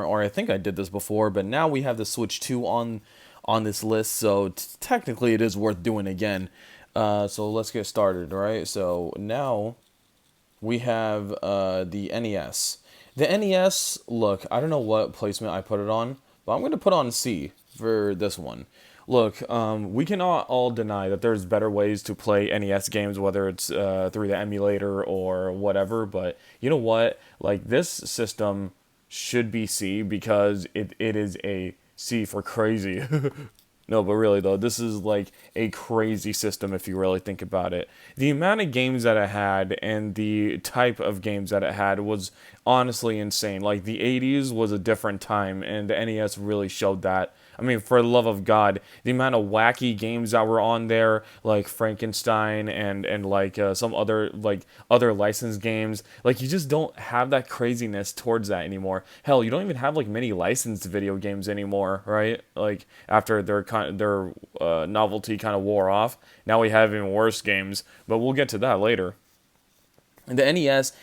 or I think I did this before, but now we have the Switch 2 on this list, so technically it is worth doing again. So let's get started, right? So now we have the NES. The NES, look, I don't know what placement I put it on, but I'm going to put on C for this one. Look, we cannot all deny that there's better ways to play NES games, whether it's through the emulator or whatever, but you know what? Like, this system should be C because it is a C for crazy. No, but really though, this is like a crazy system if you really think about it. The amount of games that it had and the type of games that it had was honestly insane. Like the 80s was a different time and the NES really showed that. I mean, for the love of God, the amount of wacky games that were on there, like Frankenstein and like some other licensed games, like you just don't have that craziness towards that anymore. Hell, you don't even have like many licensed video games anymore, right? Like after their novelty kind of wore off, now we have even worse games. But we'll get to that later. And the NES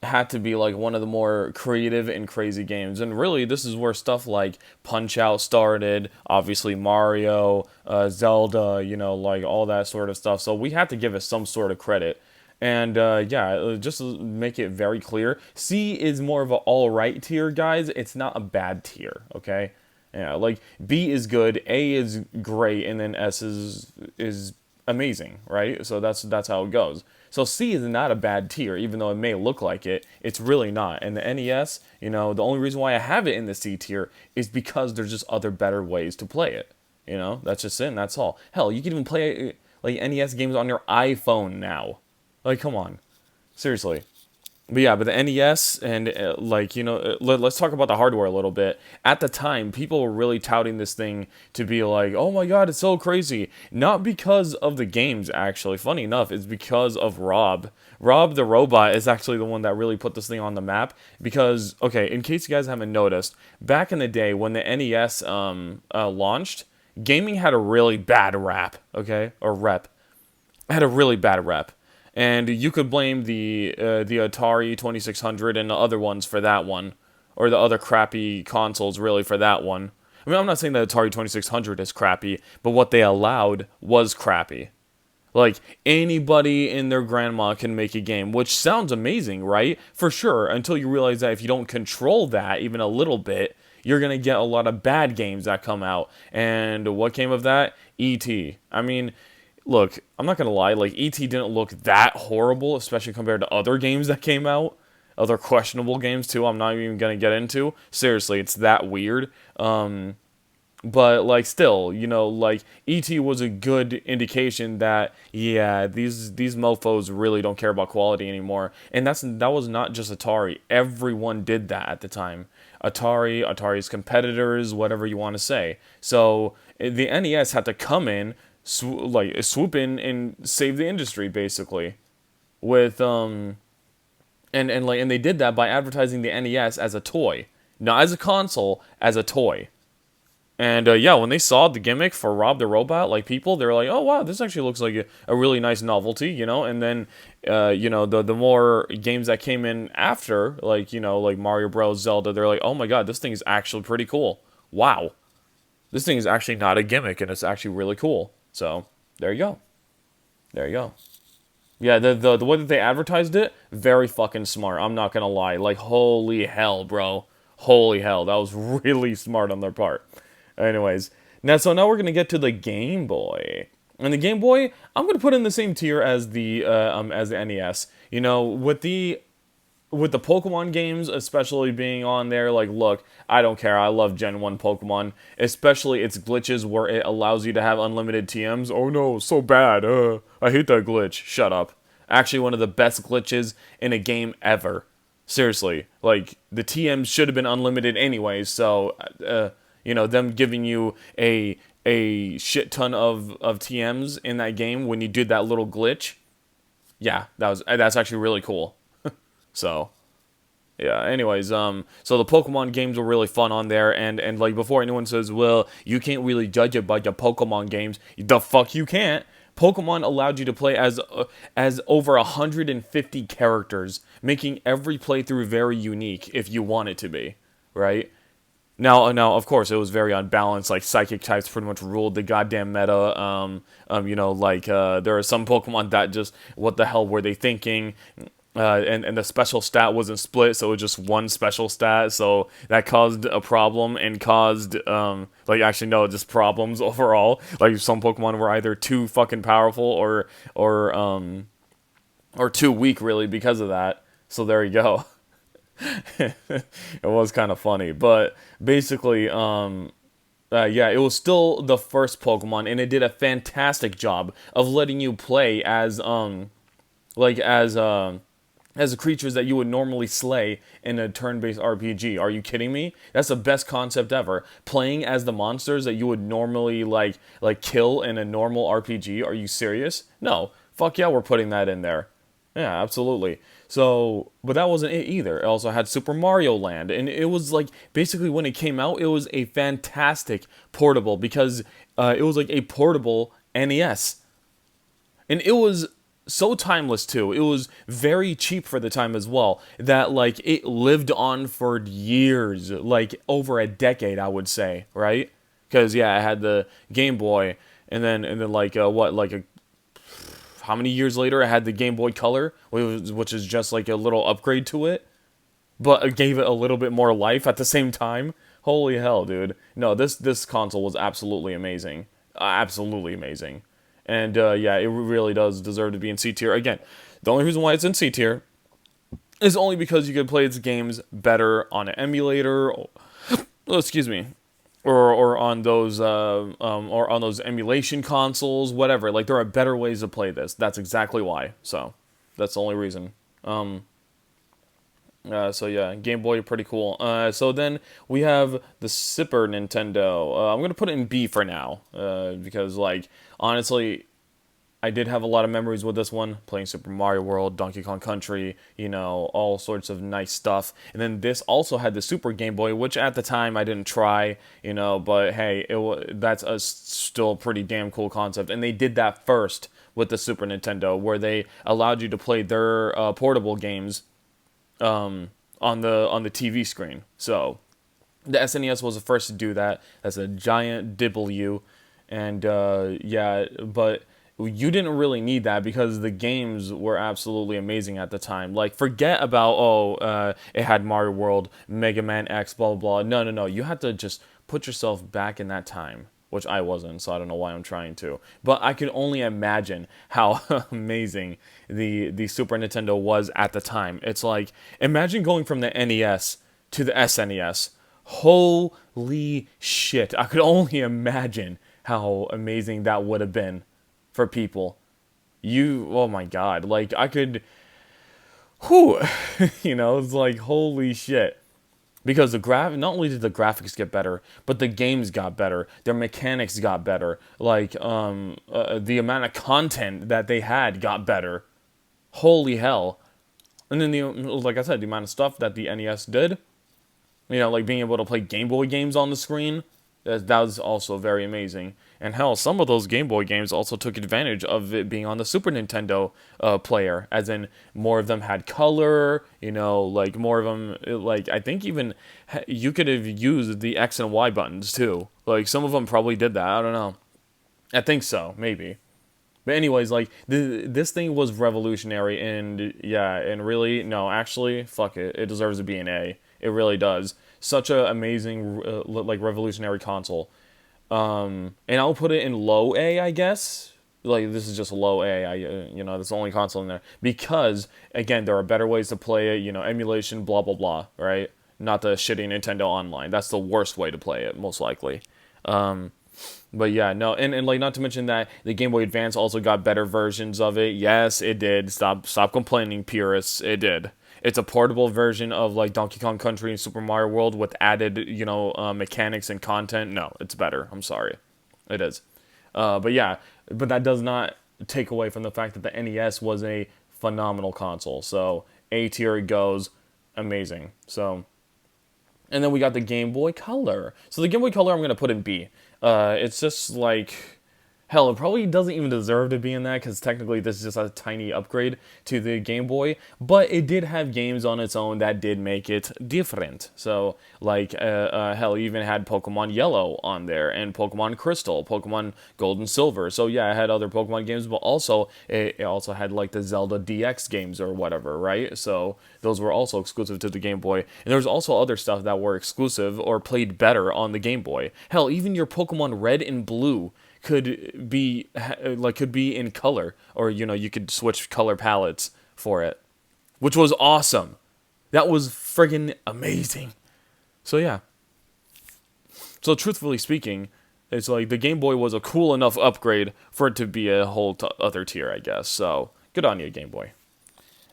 had to be like one of the more creative and crazy games. And really, this is where stuff like Punch Out started, obviously Mario, Zelda, like all that sort of stuff. So we had to give it some sort of credit. And yeah, just to make it very clear, C is more of an all right tier, guys. It's not a bad tier, okay? Yeah, like B is good, A is great, and then S is amazing, right? So that's how it goes. So C is not a bad tier, even though it may look like it. It's really not. And the NES, the only reason why I have it in the C tier is because there's just other better ways to play it. That's just it, and that's all. Hell, you can even play like NES games on your iPhone now. Like, come on, seriously. But yeah, but the NES and let's talk about the hardware a little bit. At the time, people were really touting this thing to be like, "Oh my God, it's so crazy!" Not because of the games, actually. Funny enough, it's because of Rob. Rob the robot is actually the one that really put this thing on the map. Because, okay, in case you guys haven't noticed, back in the day when the NES launched, gaming had a really bad rap. Okay, or rep. It had a really bad rep. And you could blame the Atari 2600 and the other ones for that one, or the other crappy consoles really for that one. I mean, I'm not saying that Atari 2600 is crappy, but what they allowed was crappy. Like, anybody and their grandma can make a game, which sounds amazing, right? For sure, until you realize that if you don't control that even a little bit, you're going to get a lot of bad games that come out. And what came of that? E.T. I mean, look, I'm not gonna lie, like, E.T. didn't look that horrible, especially compared to other games that came out. Other questionable games, too, I'm not even gonna get into. Seriously, it's that weird. But, like, still, like, E.T. was a good indication that, yeah, these mofos really don't care about quality anymore. And that was not just Atari. Everyone did that at the time. Atari's competitors, whatever you want to say. So, the NES had to come in, swoop in and save the industry basically with and they did that by advertising the NES as a toy, not as a console, as a toy. And yeah, when they saw the gimmick for Rob the Robot, like people, they're like, "Oh wow, this actually looks like a really nice novelty," And then, the more games that came in after, like Mario Bros, Zelda, they're like, "Oh my God, this thing is actually pretty cool. Wow, this thing is actually not a gimmick, and it's actually really cool." So there you go. There you go. Yeah, the way that they advertised it, very fucking smart. I'm not gonna lie. Like, holy hell, bro. Holy hell. That was really smart on their part. Anyways, now we're gonna get to the Game Boy. And the Game Boy, I'm gonna put in the same tier as the NES. With the Pokemon games especially being on there, like, look, I don't care. I love Gen 1 Pokemon, especially its glitches where it allows you to have unlimited TMs. Oh no, so bad. I hate that glitch. Shut up. Actually, one of the best glitches in a game ever. Seriously, like, the TMs should have been unlimited anyways, so, them giving you a shit ton of TMs in that game when you did that little glitch, yeah, that's actually really cool. So, yeah, anyways, so the Pokemon games were really fun on there, and like, before anyone says, well, you can't really judge it by the Pokemon games, the fuck you can't. Pokemon allowed you to play as over 150 characters, making every playthrough very unique if you want it to be, right? Now, of course, it was very unbalanced. Like psychic types pretty much ruled the goddamn meta. There are some Pokemon that just, what the hell were they thinking? And the special stat wasn't split, so it was just one special stat. So that caused a problem and caused actually no, just problems overall. Like some Pokemon were either too fucking powerful or too weak, really, because of that. So there you go. It was kind of funny, but basically, yeah, it was still the first Pokemon, and it did a fantastic job of letting you play as like as the creatures that you would normally slay in a turn-based RPG. Are you kidding me? That's the best concept ever. Playing as the monsters that you would normally like kill in a normal RPG. Are you serious? No. Fuck yeah, we're putting that in there. Yeah, absolutely. So, but that wasn't it either. It also had Super Mario Land, and it was like basically when it came out, it was a fantastic portable because it was like a portable NES, and it was so timeless too. It was very cheap for the time as well. That like it lived on for years, like over a decade, I would say, right? Because yeah, I had the Game Boy, and then like what like a how many years later I had the Game Boy Color, which is just like a little upgrade to it, but it gave it a little bit more life at the same time. Holy hell, dude! No, this console was absolutely amazing, absolutely amazing, and yeah, it really does deserve to be in C tier. Again, the only reason why it's in C tier is only because you can play its games better on an emulator. Oh, excuse me, or on those emulation consoles, whatever. Like there are better ways to play this. That's exactly why. So that's the only reason. So yeah, Game Boy, pretty cool. So then we have the Super Nintendo. I'm gonna put it in B for now, because like honestly, I did have a lot of memories with this one, playing Super Mario World, Donkey Kong Country, all sorts of nice stuff. And then this also had the Super Game Boy, which at the time I didn't try, but hey, that's a still pretty damn cool concept. And they did that first with the Super Nintendo, where they allowed you to play their portable games on the TV screen. So the SNES was the first to do that. That's a giant W, and yeah, but you didn't really need that because the games were absolutely amazing at the time. Like, forget about, it had Mario World, Mega Man X, blah, blah, blah. No, no, no. You had to just put yourself back in that time, which I wasn't, so I don't know why I'm trying to. But I could only imagine how amazing the Super Nintendo was at the time. It's like, imagine going from the NES to the SNES. Holy shit. I could only imagine how amazing that would have been for people. Oh my god, like I could, whew, it's like holy shit. Because not only did the graphics get better, but the games got better, their mechanics got better, like the amount of content that they had got better. Holy hell. And then like I said, the amount of stuff that the NES did, like being able to play Game Boy games on the screen, that was also very amazing. And hell, some of those Game Boy games also took advantage of it being on the Super Nintendo player, as in more of them had color, like more of them, like I think even you could have used the X and Y buttons too. Like some of them probably did that. I don't know. I think so, maybe. But anyways, like this thing was revolutionary, and yeah, and really, no, actually, fuck it, it deserves to be an A. It really does. Such a amazing, like revolutionary console. And I'll put it in low A, I guess. Like this is just low A. That's the only console in there because again, there are better ways to play it. Emulation, blah blah blah. Right? Not the shitty Nintendo Online. That's the worst way to play it, most likely. But yeah, no, and like not to mention that the Game Boy Advance also got better versions of it. Yes, it did. Stop complaining, purists. It did. It's a portable version of like Donkey Kong Country and Super Mario World with added, mechanics and content. No, it's better. I'm sorry, it is. But yeah, but that does not take away from the fact that the NES was a phenomenal console. So A tier it goes, amazing. So, and then we got the Game Boy Color. So the Game Boy Color I'm gonna put in B. It's just like Hell, it probably doesn't even deserve to be in that because technically this is just a tiny upgrade to the Game Boy. But it did have games on its own that did make it different. So, like, hell, it even had Pokemon Yellow on there and Pokemon Crystal, Pokemon Gold and Silver. So yeah, it had other Pokemon games, but also it also had like the Zelda DX games or whatever, right? So those were also exclusive to the Game Boy. And there's also other stuff that were exclusive or played better on the Game Boy. Hell, even your Pokemon Red and Blue could be in color, or you could switch color palettes for it, which was awesome. That was friggin' amazing. So yeah. So truthfully speaking, it's like the Game Boy was a cool enough upgrade for it to be a whole other tier, I guess. So good on you, Game Boy.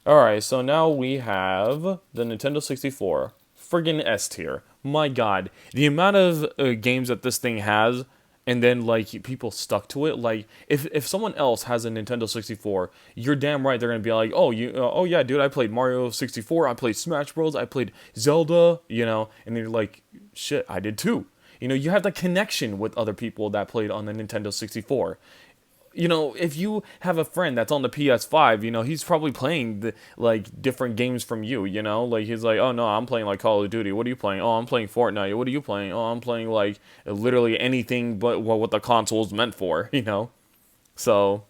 All right, so now we have the Nintendo 64, friggin' S tier. My God, the amount of games that this thing has, and then like people stuck to it. Like if someone else has a Nintendo 64, you're damn right they're gonna be like, oh yeah, dude, I played Mario 64, I played Smash Bros, I played Zelda, and you're like, shit, I did too. You have the connection with other people that played on the Nintendo 64. If you have a friend that's on the PS5, he's probably playing like different games from you, like he's like, oh no, I'm playing like Call of Duty. What are you playing? Oh, I'm playing Fortnite. What are you playing? Oh, I'm playing like literally anything but what the console's meant for, So,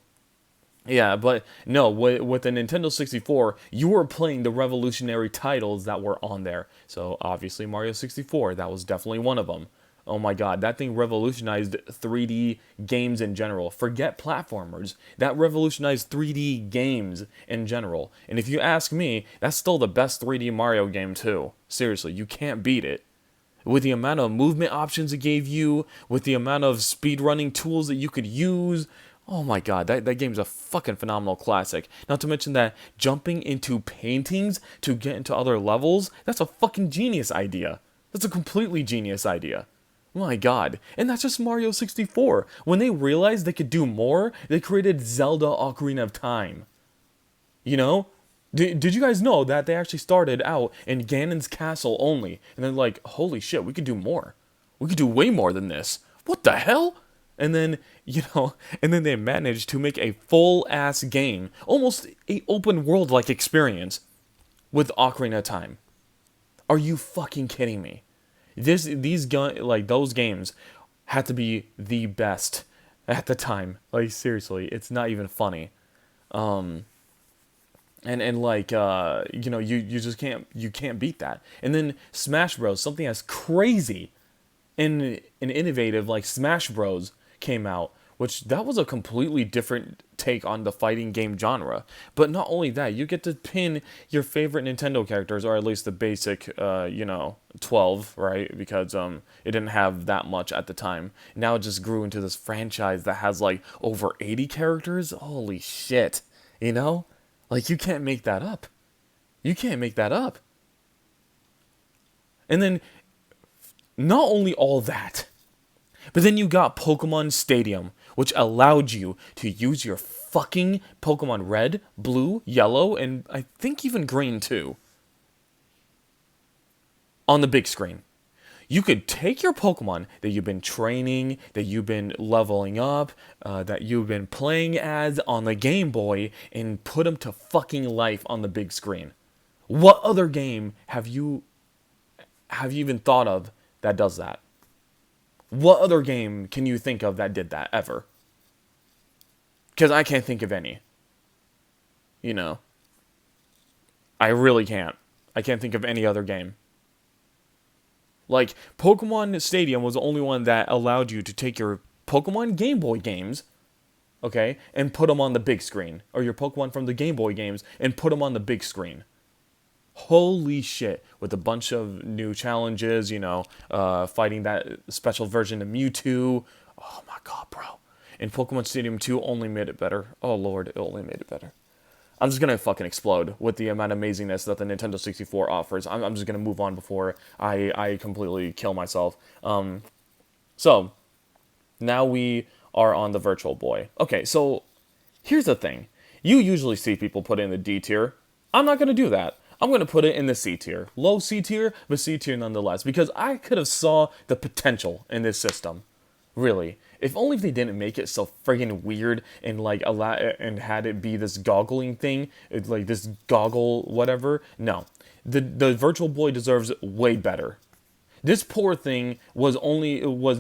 yeah, but no, with the Nintendo 64, you were playing the revolutionary titles that were on there. So obviously Mario 64, that was definitely one of them. Oh my God, that thing revolutionized 3D games in general. Forget platformers. That revolutionized 3D games in general. And if you ask me, that's still the best 3D Mario game too. Seriously, you can't beat it. With the amount of movement options it gave you, with the amount of speedrunning tools that you could use, oh my God, that game's a fucking phenomenal classic. Not to mention that jumping into paintings to get into other levels, that's a fucking genius idea. That's a completely genius idea. My God. And that's just Mario 64. When they realized they could do more, they created Zelda Ocarina of Time. Did you guys know that they actually started out in Ganon's castle only? And they're like, holy shit, we could do more. We could do way more than this. What the hell? And then, and then they managed to make a full-ass game, almost a open world-like experience with Ocarina of Time. Are you fucking kidding me? Those games had to be the best at the time. Like seriously, it's not even funny. You just can't beat that. And then Smash Bros, something as crazy and innovative like Smash Bros came out, which that was a completely different take on the fighting game genre. But not only that, you get to pin your favorite Nintendo characters, or at least the basic, 12, right? Because it didn't have that much at the time. Now it just grew into this franchise that has like over 80 characters. Holy shit, Like you can't make that up. You can't make that up. And then, not only all that, but then you got Pokemon Stadium, which allowed you to use your fucking Pokemon Red, Blue, Yellow, and I think even Green too, on the big screen. You could take your Pokemon that you've been training, that you've been leveling up, that you've been playing as on the Game Boy, and put them to fucking life on the big screen. What other game have you even thought of that does that? What other game can you think of that did that ever? Because I can't think of any. I really can't. I can't think of any other game. Like, Pokemon Stadium was the only one that allowed you to take your Pokemon Game Boy games, okay, and put them on the big screen. Or your Pokemon from the Game Boy games and put them on the big screen. Holy shit, with a bunch of new challenges, fighting that special version of Mewtwo. Oh my God, bro. And Pokemon Stadium 2 only made it better. Oh lord, it only made it better. I'm just gonna fucking explode with the amount of amazingness that the Nintendo 64 offers. I'm just gonna move on before I completely kill myself. So, now we are on the Virtual Boy. Okay, so, here's the thing. You usually see people put in the D tier. I'm not gonna do that. I'm going to put it in the C tier. Low C tier, but C tier nonetheless. Because I could have saw the potential in this system. Really. If only if they didn't make it so friggin' weird and like allow and had it be this goggling thing, like this goggle whatever. No, the Virtual Boy deserves way better. This poor thing was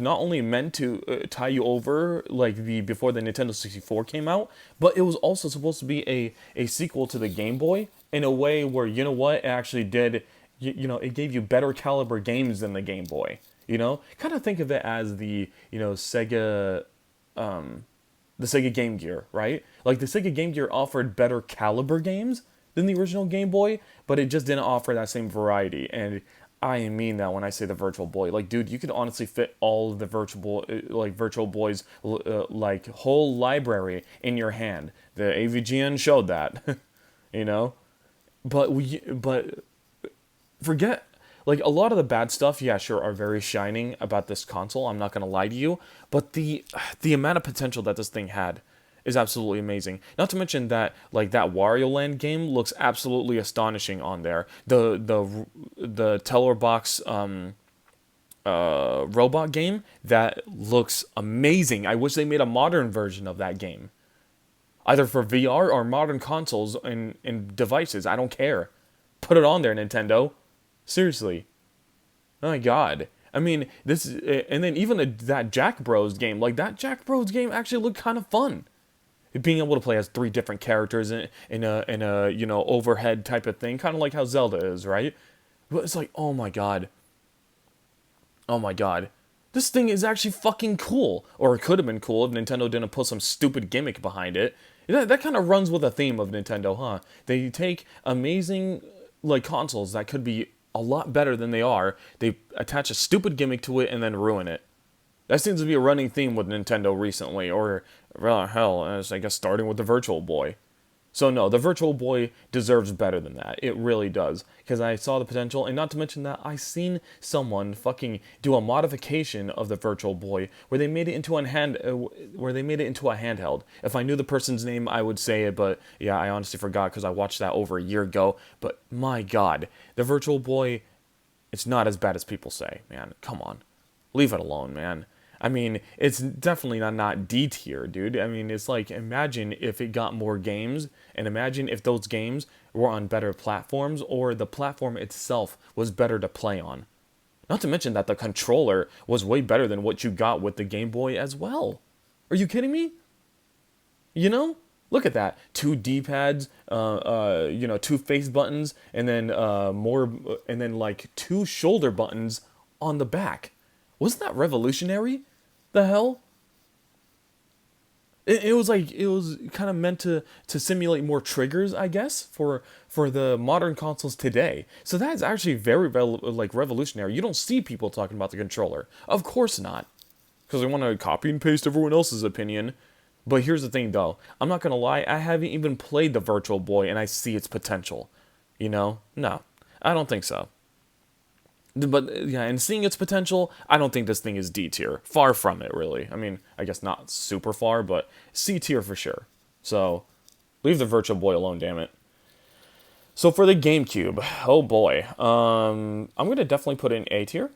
not only meant to tie you over like the before the Nintendo 64 came out, but it was also supposed to be a sequel to the Game Boy in a way where you know what it actually did. It gave you better caliber games than the Game Boy. Kind of think of it as the Sega Game Gear, right? Like the Sega Game Gear offered better caliber games than the original Game Boy, but it just didn't offer that same variety. And I mean that when I say the Virtual Boy. Like, dude, you could honestly fit all of the Virtual Boy's like whole library in your hand. The AVGN showed that, you know. But forget like a lot of the bad stuff, yeah, sure, are very shining about this console. I'm not gonna lie to you, but the amount of potential that this thing had is absolutely amazing. Not to mention that like that Wario Land game looks absolutely astonishing on there. The Teller Box robot game that looks amazing. I wish they made a modern version of that game, either for VR or modern consoles and devices. I don't care. Put it on there, Nintendo. Seriously. Oh my god. I mean, and then even that Jack Bros game, like that Jack Bros game actually looked kind of fun. Being able to play as 3 different characters in a overhead type of thing, kind of like how Zelda is, right? But it's like, oh my god, this thing is actually fucking cool. Or it could have been cool if Nintendo didn't put some stupid gimmick behind it. That kind of runs with the theme of Nintendo, huh? They take amazing like consoles that could be a lot better than they are. They attach a stupid gimmick to it and then ruin it. That seems to be a running theme with Nintendo recently, or well, hell, I guess starting with the Virtual Boy. So no, the Virtual Boy deserves better than that. It really does. Because I saw the potential, and not to mention that I seen someone fucking do a modification of the Virtual Boy where they made it into a handheld. If I knew the person's name, I would say it, but yeah, I honestly forgot because I watched that over a year ago. But my god, the Virtual Boy, it's not as bad as people say, man. Come on. Leave it alone, man. I mean, it's definitely not D tier, dude. I mean, it's like, imagine if it got more games, and imagine if those games were on better platforms, or the platform itself was better to play on. Not to mention that the controller was way better than what you got with the Game Boy as well. Are you kidding me? Look at that. 2 D-pads, 2 face buttons, and then like 2 shoulder buttons on the back. Wasn't that revolutionary? The hell? It was kind of meant to simulate more triggers, I guess, for the modern consoles today. So that's actually very revolutionary. You don't see people talking about the controller. Of course not. Because they want to copy and paste everyone else's opinion. But here's the thing, though. I'm not going to lie. I haven't even played the Virtual Boy, and I see its potential. No, I don't think so. But yeah, and seeing its potential, I don't think this thing is D tier. Far from it, really. I mean, I guess not super far, but C tier for sure. So, leave the Virtual Boy alone, damn it. So for the GameCube, oh boy. I'm going to definitely put in A tier,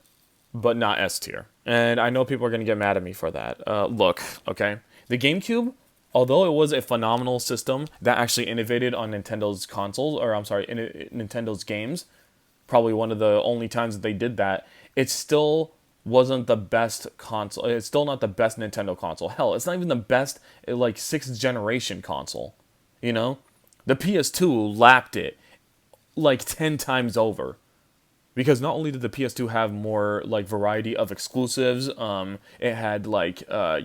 but not S tier. And I know people are going to get mad at me for that. Look, okay? The GameCube, although it was a phenomenal system that actually innovated on Nintendo's consoles, or I'm sorry, Nintendo's games, probably one of the only times that they did that, it still wasn't the best console. It's still not the best Nintendo console. Hell, it's not even the best, like, 6th generation console. The PS2 lapped it, like, 10 times over. Because not only did the PS2 have more, like, variety of exclusives, it had, like, a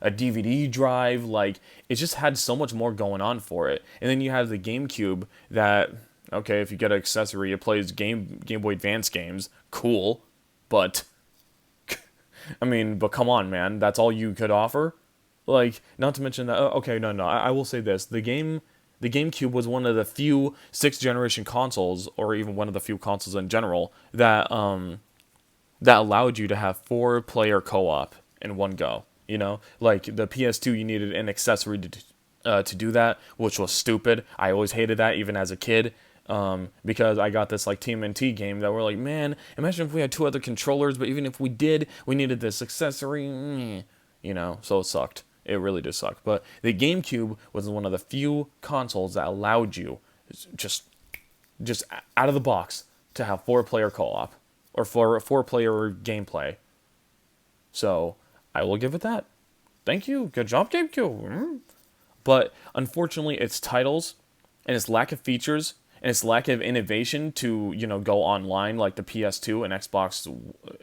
DVD drive, like, it just had so much more going on for it. And then you have the GameCube that... Okay, if you get an accessory, it plays Game Boy Advance games. Cool. But, but come on, man. That's all you could offer? Like, not to mention that... Okay, no. I will say this. The GameCube was one of the few 6th generation consoles, or even one of the few consoles in general, that allowed you to have 4-player co-op in one go. Like, the PS2, you needed an accessory to do that, which was stupid. I always hated that, even as a kid. because I got this like TMNT game that we're like, man, imagine if we had two other controllers, but even if we did, we needed this accessory, so it sucked. It really did suck. But the GameCube was one of the few consoles that allowed you just out of the box to have 4-player co-op or 4-player gameplay. So I will give it that. Thank you. Good job, GameCube. But unfortunately, its titles and its lack of features and its lack of innovation to, go online like the PS2 and Xbox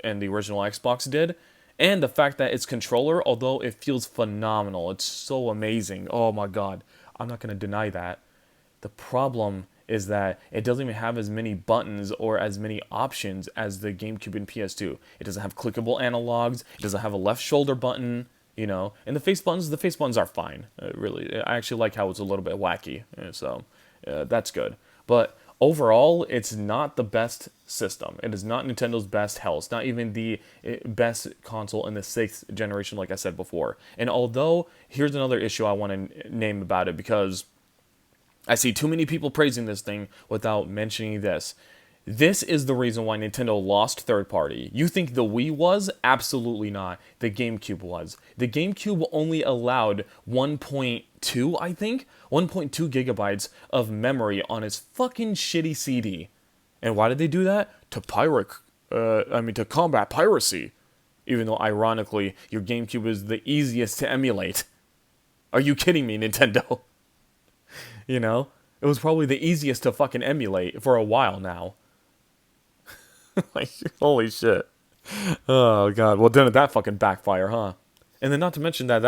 and the original Xbox did, and the fact that its controller, although it feels phenomenal, it's so amazing. Oh my god. I'm not going to deny that. The problem is that it doesn't even have as many buttons or as many options as the GameCube and PS2. It doesn't have clickable analogs. It doesn't have a left shoulder button, and the face buttons are fine. Really, I actually like how it's a little bit wacky, so that's good. But overall, it's not the best system. It is not Nintendo's best hell. It's not even the best console in the 6th generation, like I said before. And although, here's another issue I want to name about it, because I see too many people praising this thing without mentioning this. This is the reason why Nintendo lost third party. You think the Wii was? Absolutely not. The GameCube was. The GameCube only allowed 1.2, I think? 1.2 gigabytes of memory on its fucking shitty CD. And why did they do that? To combat piracy. Even though, ironically, your GameCube is the easiest to emulate. Are you kidding me, Nintendo? It was probably the easiest to fucking emulate for a while now. Like, holy shit. Oh, God. Well, didn't that fucking backfire, huh? And then not to mention that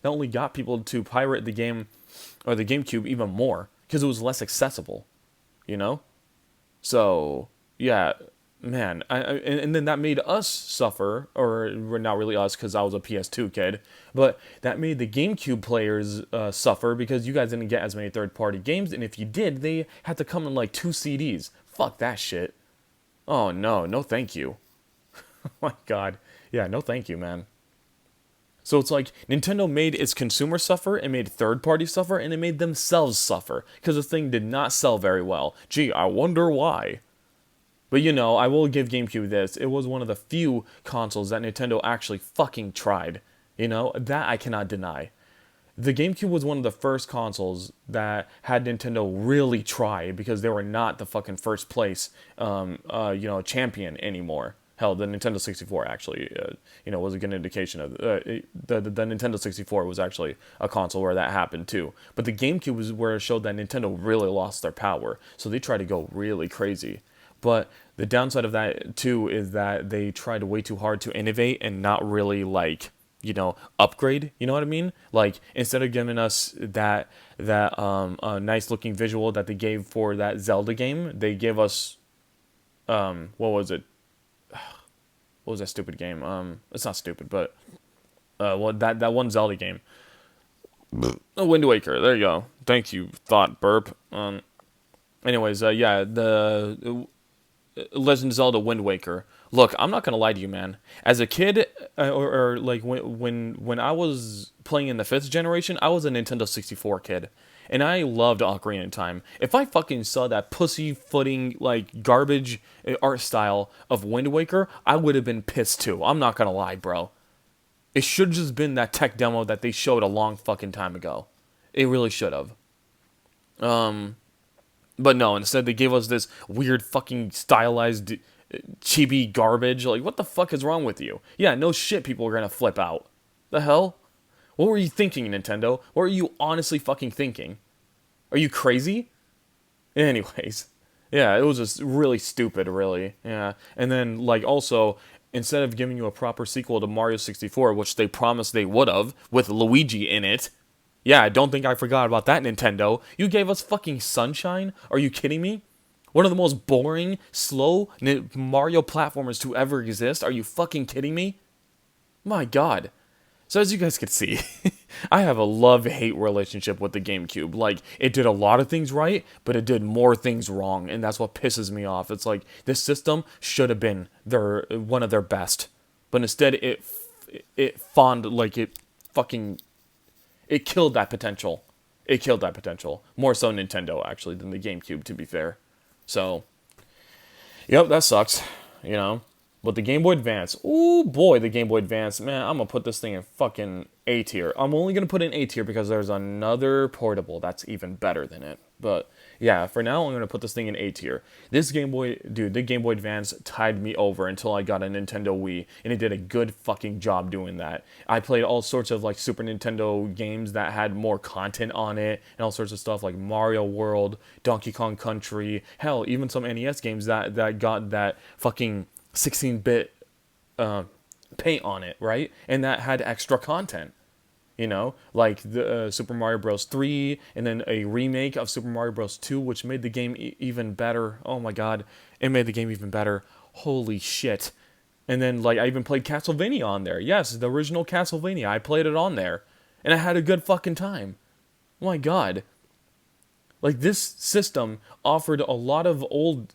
only got people to pirate the game, or the GameCube even more, because it was less accessible, So, yeah, man. And then that made us suffer, or not really us, because I was a PS2 kid, but that made the GameCube players suffer, because you guys didn't get as many third-party games, and if you did, they had to come in like 2 CDs. Fuck that shit. Oh, no thank you. Oh my god. Yeah, no thank you, man. So it's like, Nintendo made its consumer suffer, and made third-party suffer, and it made themselves suffer, because the thing did not sell very well. Gee, I wonder why. But I will give GameCube this. It was one of the few consoles that Nintendo actually fucking tried. That I cannot deny. The GameCube was one of the first consoles that had Nintendo really try, because they were not the fucking first place, champion anymore. Hell, the Nintendo 64 actually, was a good indication of the Nintendo 64 was actually a console where that happened too. But the GameCube was where it showed that Nintendo really lost their power, so they tried to go really crazy. But the downside of that too is that they tried way too hard to innovate and not really upgrade, you know what I mean? Like, instead of giving us that nice looking visual that they gave for that Zelda game, they gave us what was it? What was that stupid game? It's not stupid, but that one Zelda game. Wind Waker. There you go. Thank you, Thought Burp. Anyways, the Legend of Zelda Wind Waker. Look, I'm not gonna lie to you, man. As a kid, or like when I was playing in the 5th generation, I was a Nintendo 64 kid, and I loved Ocarina of Time. If I fucking saw that pussyfooting like garbage art style of Wind Waker, I would have been pissed too. I'm not gonna lie, bro. It should have just been that tech demo that they showed a long fucking time ago. It really should have. But no, instead they gave us this weird fucking stylized chibi garbage. Like, what the fuck is wrong with you? Yeah, no shit, people are gonna flip out. The hell? What were you thinking, Nintendo? What were you honestly fucking thinking? Are you crazy? Anyways, yeah, it was just really stupid, really. Yeah, and then, like, also, instead of giving you a proper sequel to Mario 64, which they promised they would have, with Luigi in it, yeah, I don't think I forgot about that, Nintendo. You gave us fucking Sunshine? Are you kidding me? One of the most boring, slow Mario platformers to ever exist? Are you fucking kidding me? My god. So as you guys can see, I have a love-hate relationship with the GameCube. Like, it did a lot of things right, but it did more things wrong, and that's what pisses me off. It's like, this system should have been one of their best. But instead, it killed that potential. It killed that potential. More so Nintendo, actually, than the GameCube, to be fair. So, yep, that sucks, you know. But the Game Boy Advance, ooh boy, the Game Boy Advance, man, I'm gonna put this thing in fucking A tier. I'm only gonna put it in A tier because there's another portable that's even better than it. But yeah, for now, I'm gonna put this thing in A tier. This Game Boy, dude, the Game Boy Advance tied me over until I got a Nintendo Wii, and it did a good fucking job doing that. I played all sorts of like Super Nintendo games that had more content on it, and all sorts of stuff like Mario World, Donkey Kong Country, hell, even some NES games that got that fucking 16-bit paint on it, right? And that had extra content, like the Super Mario Bros. 3, and then a remake of Super Mario Bros. 2, which made the game even better. Oh my god, it made the game even better. Holy shit. And then, like, I even played Castlevania on there. Yes, the original Castlevania. I played it on there. And I had a good fucking time. Oh my god. Like, this system offered a lot of old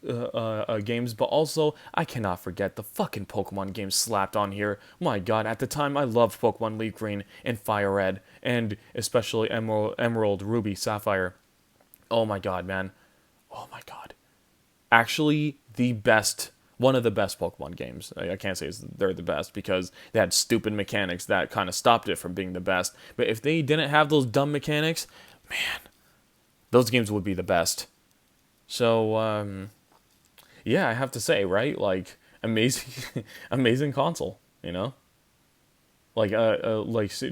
games, but also, I cannot forget the fucking Pokemon games slapped on here. My god, at the time, I loved Pokemon Leaf Green and Fire Red, and especially Emerald, Ruby, Sapphire. Oh my god, man. Oh my god. Actually, one of the best Pokemon games. I can't say they're the best because they had stupid mechanics that kind of stopped it from being the best. But if they didn't have those dumb mechanics, man, those games would be the best. So, yeah, I have to say, right? Like, amazing, amazing console, like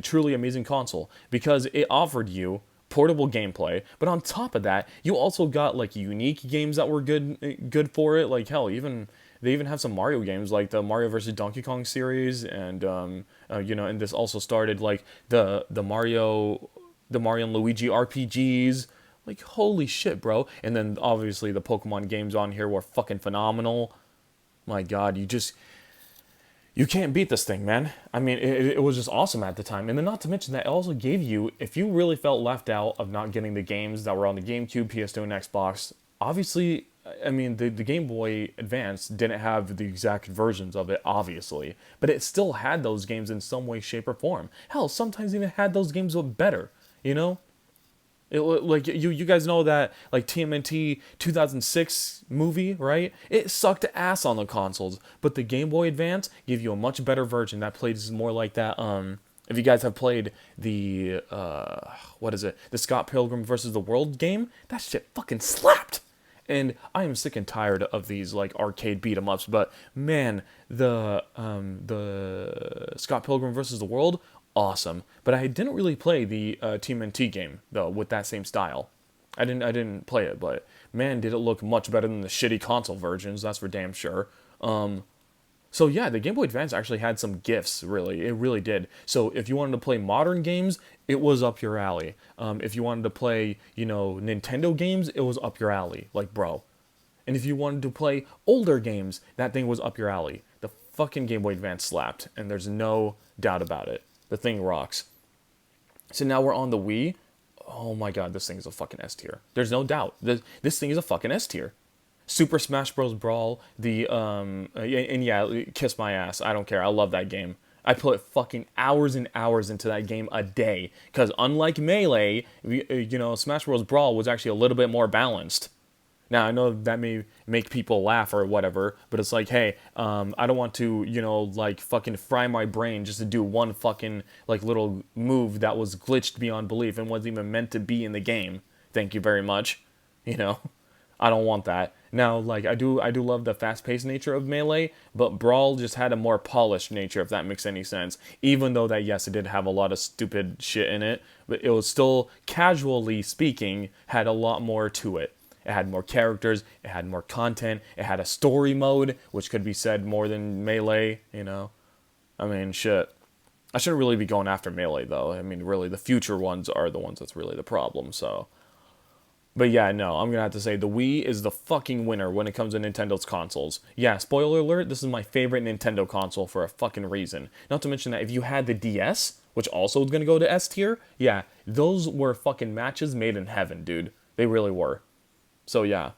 truly amazing console because it offered you portable gameplay, but on top of that, you also got like unique games that were good for it. Like hell, they even have some Mario games like the Mario vs. Donkey Kong series, and and this also started like the Mario and Luigi RPGs. Like, holy shit, bro. And then, obviously, the Pokemon games on here were fucking phenomenal. My god, you can't beat this thing, man. I mean, it was just awesome at the time. And then not to mention that it also gave you, if you really felt left out of not getting the games that were on the GameCube, PS2, and Xbox, obviously, I mean, the Game Boy Advance didn't have the exact versions of it, obviously. But it still had those games in some way, shape, or form. Hell, sometimes even had those games look better, like you guys know that like TMNT 2006 movie, right? It sucked ass on the consoles, but the Game Boy Advance gave you a much better version that plays more like that. If you guys have played the what is it? The Scott Pilgrim versus the World game, that shit fucking slapped. And I am sick and tired of these like arcade beat 'em ups, but man, the Scott Pilgrim versus the World, awesome. But I didn't really play the TMNT game though with that same style. I didn't play it, but man, did it look much better than the shitty console versions. That's for damn sure. So yeah, the Game Boy Advance actually had some gifts, really. It really did. So if you wanted to play modern games, it was up your alley. If you wanted to play, Nintendo games, it was up your alley. Like, bro. And if you wanted to play older games, that thing was up your alley. The fucking Game Boy Advance slapped, and there's no doubt about it. The thing rocks. So now we're on the Wii. Oh my god, this thing is a fucking S tier. There's no doubt. This thing is a fucking S tier. Super Smash Bros. Brawl, and yeah, kiss my ass. I don't care. I love that game. I put fucking hours and hours into that game a day. Because unlike Melee, Smash Bros. Brawl was actually a little bit more balanced. Now, I know that may make people laugh or whatever, but it's like, hey, I don't want to, like, fucking fry my brain just to do one fucking, like, little move that was glitched beyond belief and wasn't even meant to be in the game. Thank you very much. I don't want that. Now, like, I do love the fast-paced nature of Melee, but Brawl just had a more polished nature, if that makes any sense. Even though that, yes, it did have a lot of stupid shit in it, but it was still, casually speaking, had a lot more to it. It had more characters, it had more content, it had a story mode, which could be said more than Melee, I mean, shit. I shouldn't really be going after Melee, though. I mean, really, the future ones are the ones that's really the problem, so. But yeah, no, I'm gonna have to say the Wii is the fucking winner when it comes to Nintendo's consoles. Yeah, spoiler alert, this is my favorite Nintendo console for a fucking reason. Not to mention that if you had the DS, which also is gonna go to S tier, yeah, those were fucking matches made in heaven, dude. They really were. So yeah.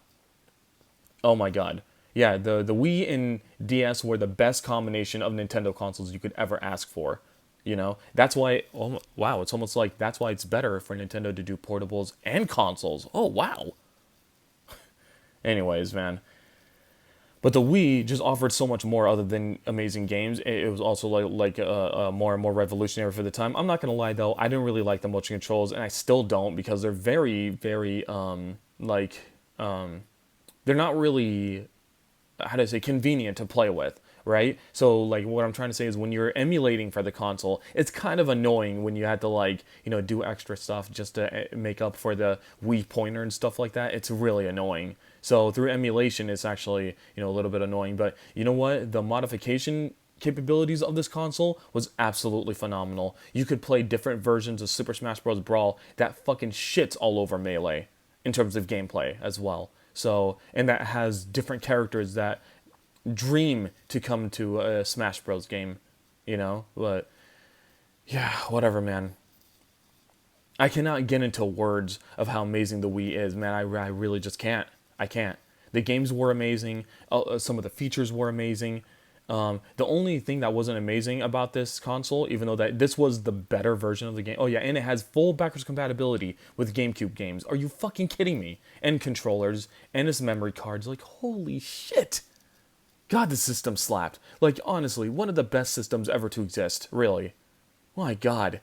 Oh my god. Yeah, the Wii and DS were the best combination of Nintendo consoles you could ever ask for. You know, that's why. Oh, wow, it's almost like that's why it's better for Nintendo to do portables and consoles. Oh wow. Anyways, man. But the Wii just offered so much more other than amazing games. It was also more and more revolutionary for the time. I'm not gonna lie though, I didn't really like the motion controls, and I still don't because they're very, very they're not really, how do I say, convenient to play with, right? So like what I'm trying to say is when you're emulating for the console, it's kind of annoying when you have to like, do extra stuff just to make up for the Wii pointer and stuff like that. It's really annoying. So through emulation, it's actually, a little bit annoying. But you know what? The modification capabilities of this console was absolutely phenomenal. You could play different versions of Super Smash Bros. Brawl that fucking shits all over Melee in terms of gameplay as well. So, and that has different characters that dream to come to a Smash Bros. Game, But yeah, whatever, man. I cannot get into words of how amazing the Wii is, man. I really just can't. I can't. The games were amazing. Some of the features were amazing. The only thing that wasn't amazing about this console, even though that this was the better version of the game. Oh yeah, and it has full backwards compatibility with GameCube games. Are you fucking kidding me? And controllers and its memory cards. Like, holy shit. God, the system slapped. Like, honestly, one of the best systems ever to exist. Really. My God.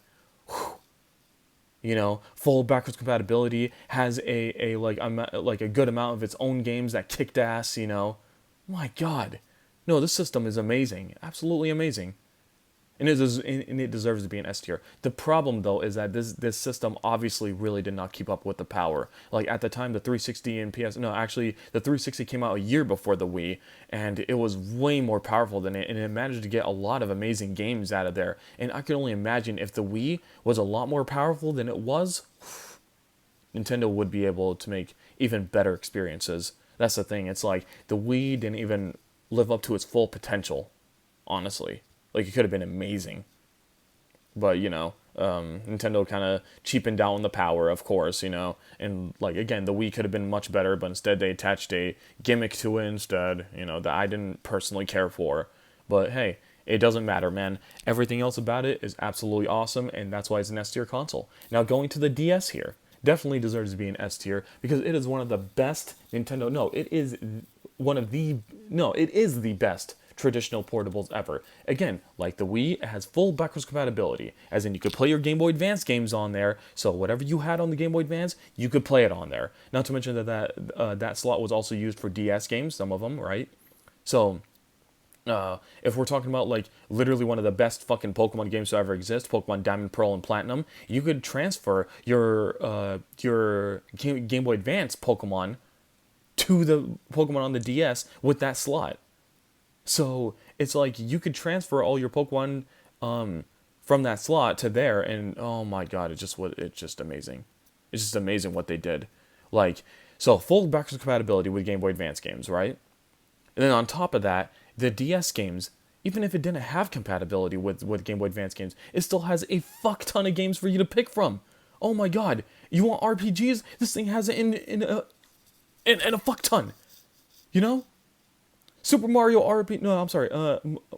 Full backwards compatibility, has a good amount of its own games that kicked ass. My God, no, this system is amazing, absolutely amazing, and it deserves to be an S tier. The problem though is that this system obviously really did not keep up with the power. Like at the time, the 360 and no, actually the 360 came out a year before the Wii, and it was way more powerful than it, and it managed to get a lot of amazing games out of there. And I can only imagine if the Wii was a lot more powerful than it was, Nintendo would be able to make even better experiences. That's the thing. It's like the Wii didn't even live up to its full potential, honestly. Like, it could have been amazing. But, Nintendo kind of cheapened out on the power, of course, And, like, again, the Wii could have been much better, but instead they attached a gimmick to it instead, that I didn't personally care for. But, hey, it doesn't matter, man. Everything else about it is absolutely awesome, and that's why it's an S tier console. Now, going to the DS here. Definitely deserves to be an S tier because it is one of the best Nintendo. No, it is one of the. No, it is the best traditional portables ever. Again, like the Wii, it has full backwards compatibility, as in you could play your Game Boy Advance games on there. So whatever you had on the Game Boy Advance, you could play it on there. Not to mention that slot was also used for DS games, some of them, right? So. If we're talking about like literally one of the best fucking Pokemon games to ever exist, Pokemon Diamond, Pearl, and Platinum, you could transfer your Game Boy Advance Pokemon to the Pokemon on the DS with that slot. So it's like you could transfer all your Pokemon from that slot to there, and oh my God, it's just amazing. It's just amazing what they did. Like, so full backwards compatibility with Game Boy Advance games, right? And then on top of that, the DS games, even if it didn't have compatibility with Game Boy Advance games, it still has a fuck ton of games for you to pick from. Oh my God, you want RPGs? This thing has it in a fuck ton. Super Mario RPG. No, I'm sorry.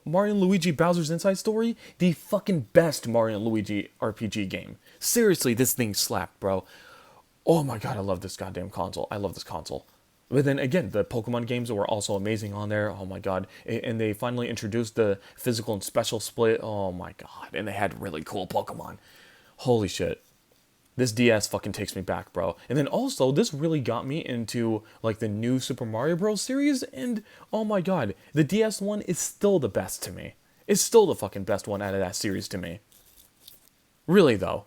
Mario and Luigi Bowser's Inside Story, the fucking best Mario and Luigi RPG game. Seriously, this thing slapped, bro. Oh my God, I love this goddamn console. I love this console. But then again, the Pokemon games were also amazing on there. Oh my God. And they finally introduced the physical and special split. Oh my God. And they had really cool Pokemon. Holy shit. This DS fucking takes me back, bro. And then also, this really got me into like the new Super Mario Bros. Series. And oh my God, the DS one is still the best to me. It's still the fucking best one out of that series to me. Really though.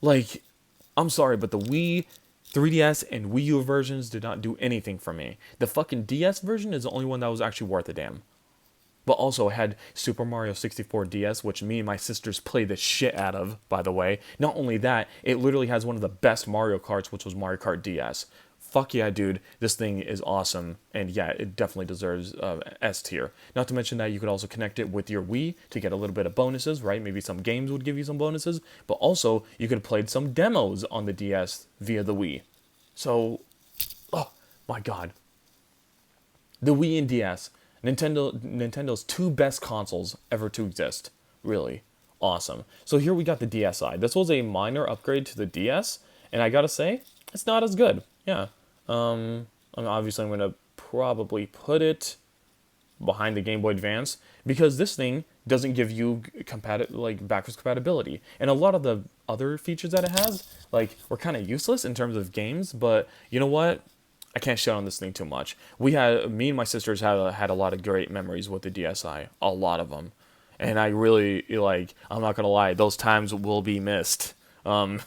Like, I'm sorry, but the Wii, 3DS, and Wii U versions did not do anything for me. The fucking DS version is the only one that was actually worth a damn. But also, it had Super Mario 64 DS, which me and my sisters played the shit out of, by the way. Not only that, it literally has one of the best Mario Karts, which was Mario Kart DS. Fuck yeah, dude. This thing is awesome. And yeah, it definitely deserves S tier. Not to mention that you could also connect it with your Wii to get a little bit of bonuses, right? Maybe some games would give you some bonuses. But also, you could have played some demos on the DS via the Wii. So, oh my God. The Wii and DS. Nintendo's two best consoles ever to exist. Really. Awesome. So here we got the DSi. This was a minor upgrade to the DS, and I gotta say, it's not as good. Yeah. Obviously, I'm gonna probably put it behind the Game Boy Advance because this thing doesn't give you like backwards compatibility, and a lot of the other features that it has like were kind of useless in terms of games. But you know what? I can't shit on this thing too much. Me and my sisters had a lot of great memories with the DSi, a lot of them, and I really like. I'm not gonna lie, those times will be missed. Um,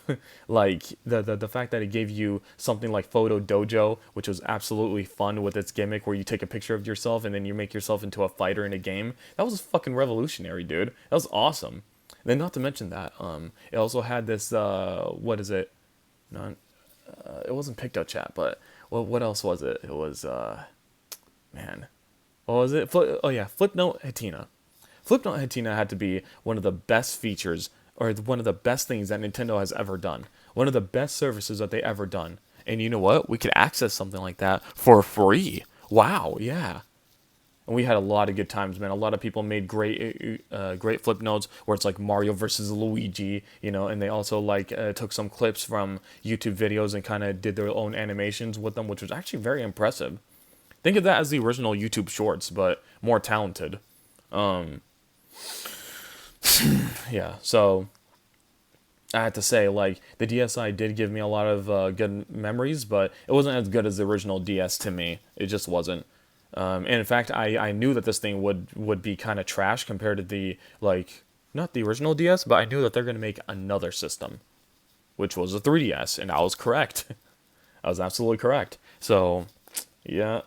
like the fact that it gave you something like Photo Dojo, which was absolutely fun with its gimmick where you take a picture of yourself and then you make yourself into a fighter in a game. That was fucking revolutionary, dude. That was awesome. Then not to mention that, it also had this what is it? Not it wasn't PictoChat, but what else was it? It was man, what was it? Oh yeah, Flipnote Hatina. Flipnote Hatina had to be one of the best features or one of the best things that Nintendo has ever done. One of the best services that they ever done. And you know what? We could access something like that for free. Wow, yeah. And we had a lot of good times, man. A lot of people made great flip notes where it's like Mario versus Luigi, and they also like took some clips from YouTube videos and kind of did their own animations with them, which was actually very impressive. Think of that as the original YouTube Shorts, but more talented. Yeah, so I have to say, like, the DSi did give me a lot of good memories, but it wasn't as good as the original DS to me. It just wasn't. And in fact, I knew that this thing would be kind of trash compared to like, not the original DS, but I knew that they're going to make another system, which was a 3DS, and I was correct. I was absolutely correct. So, yeah,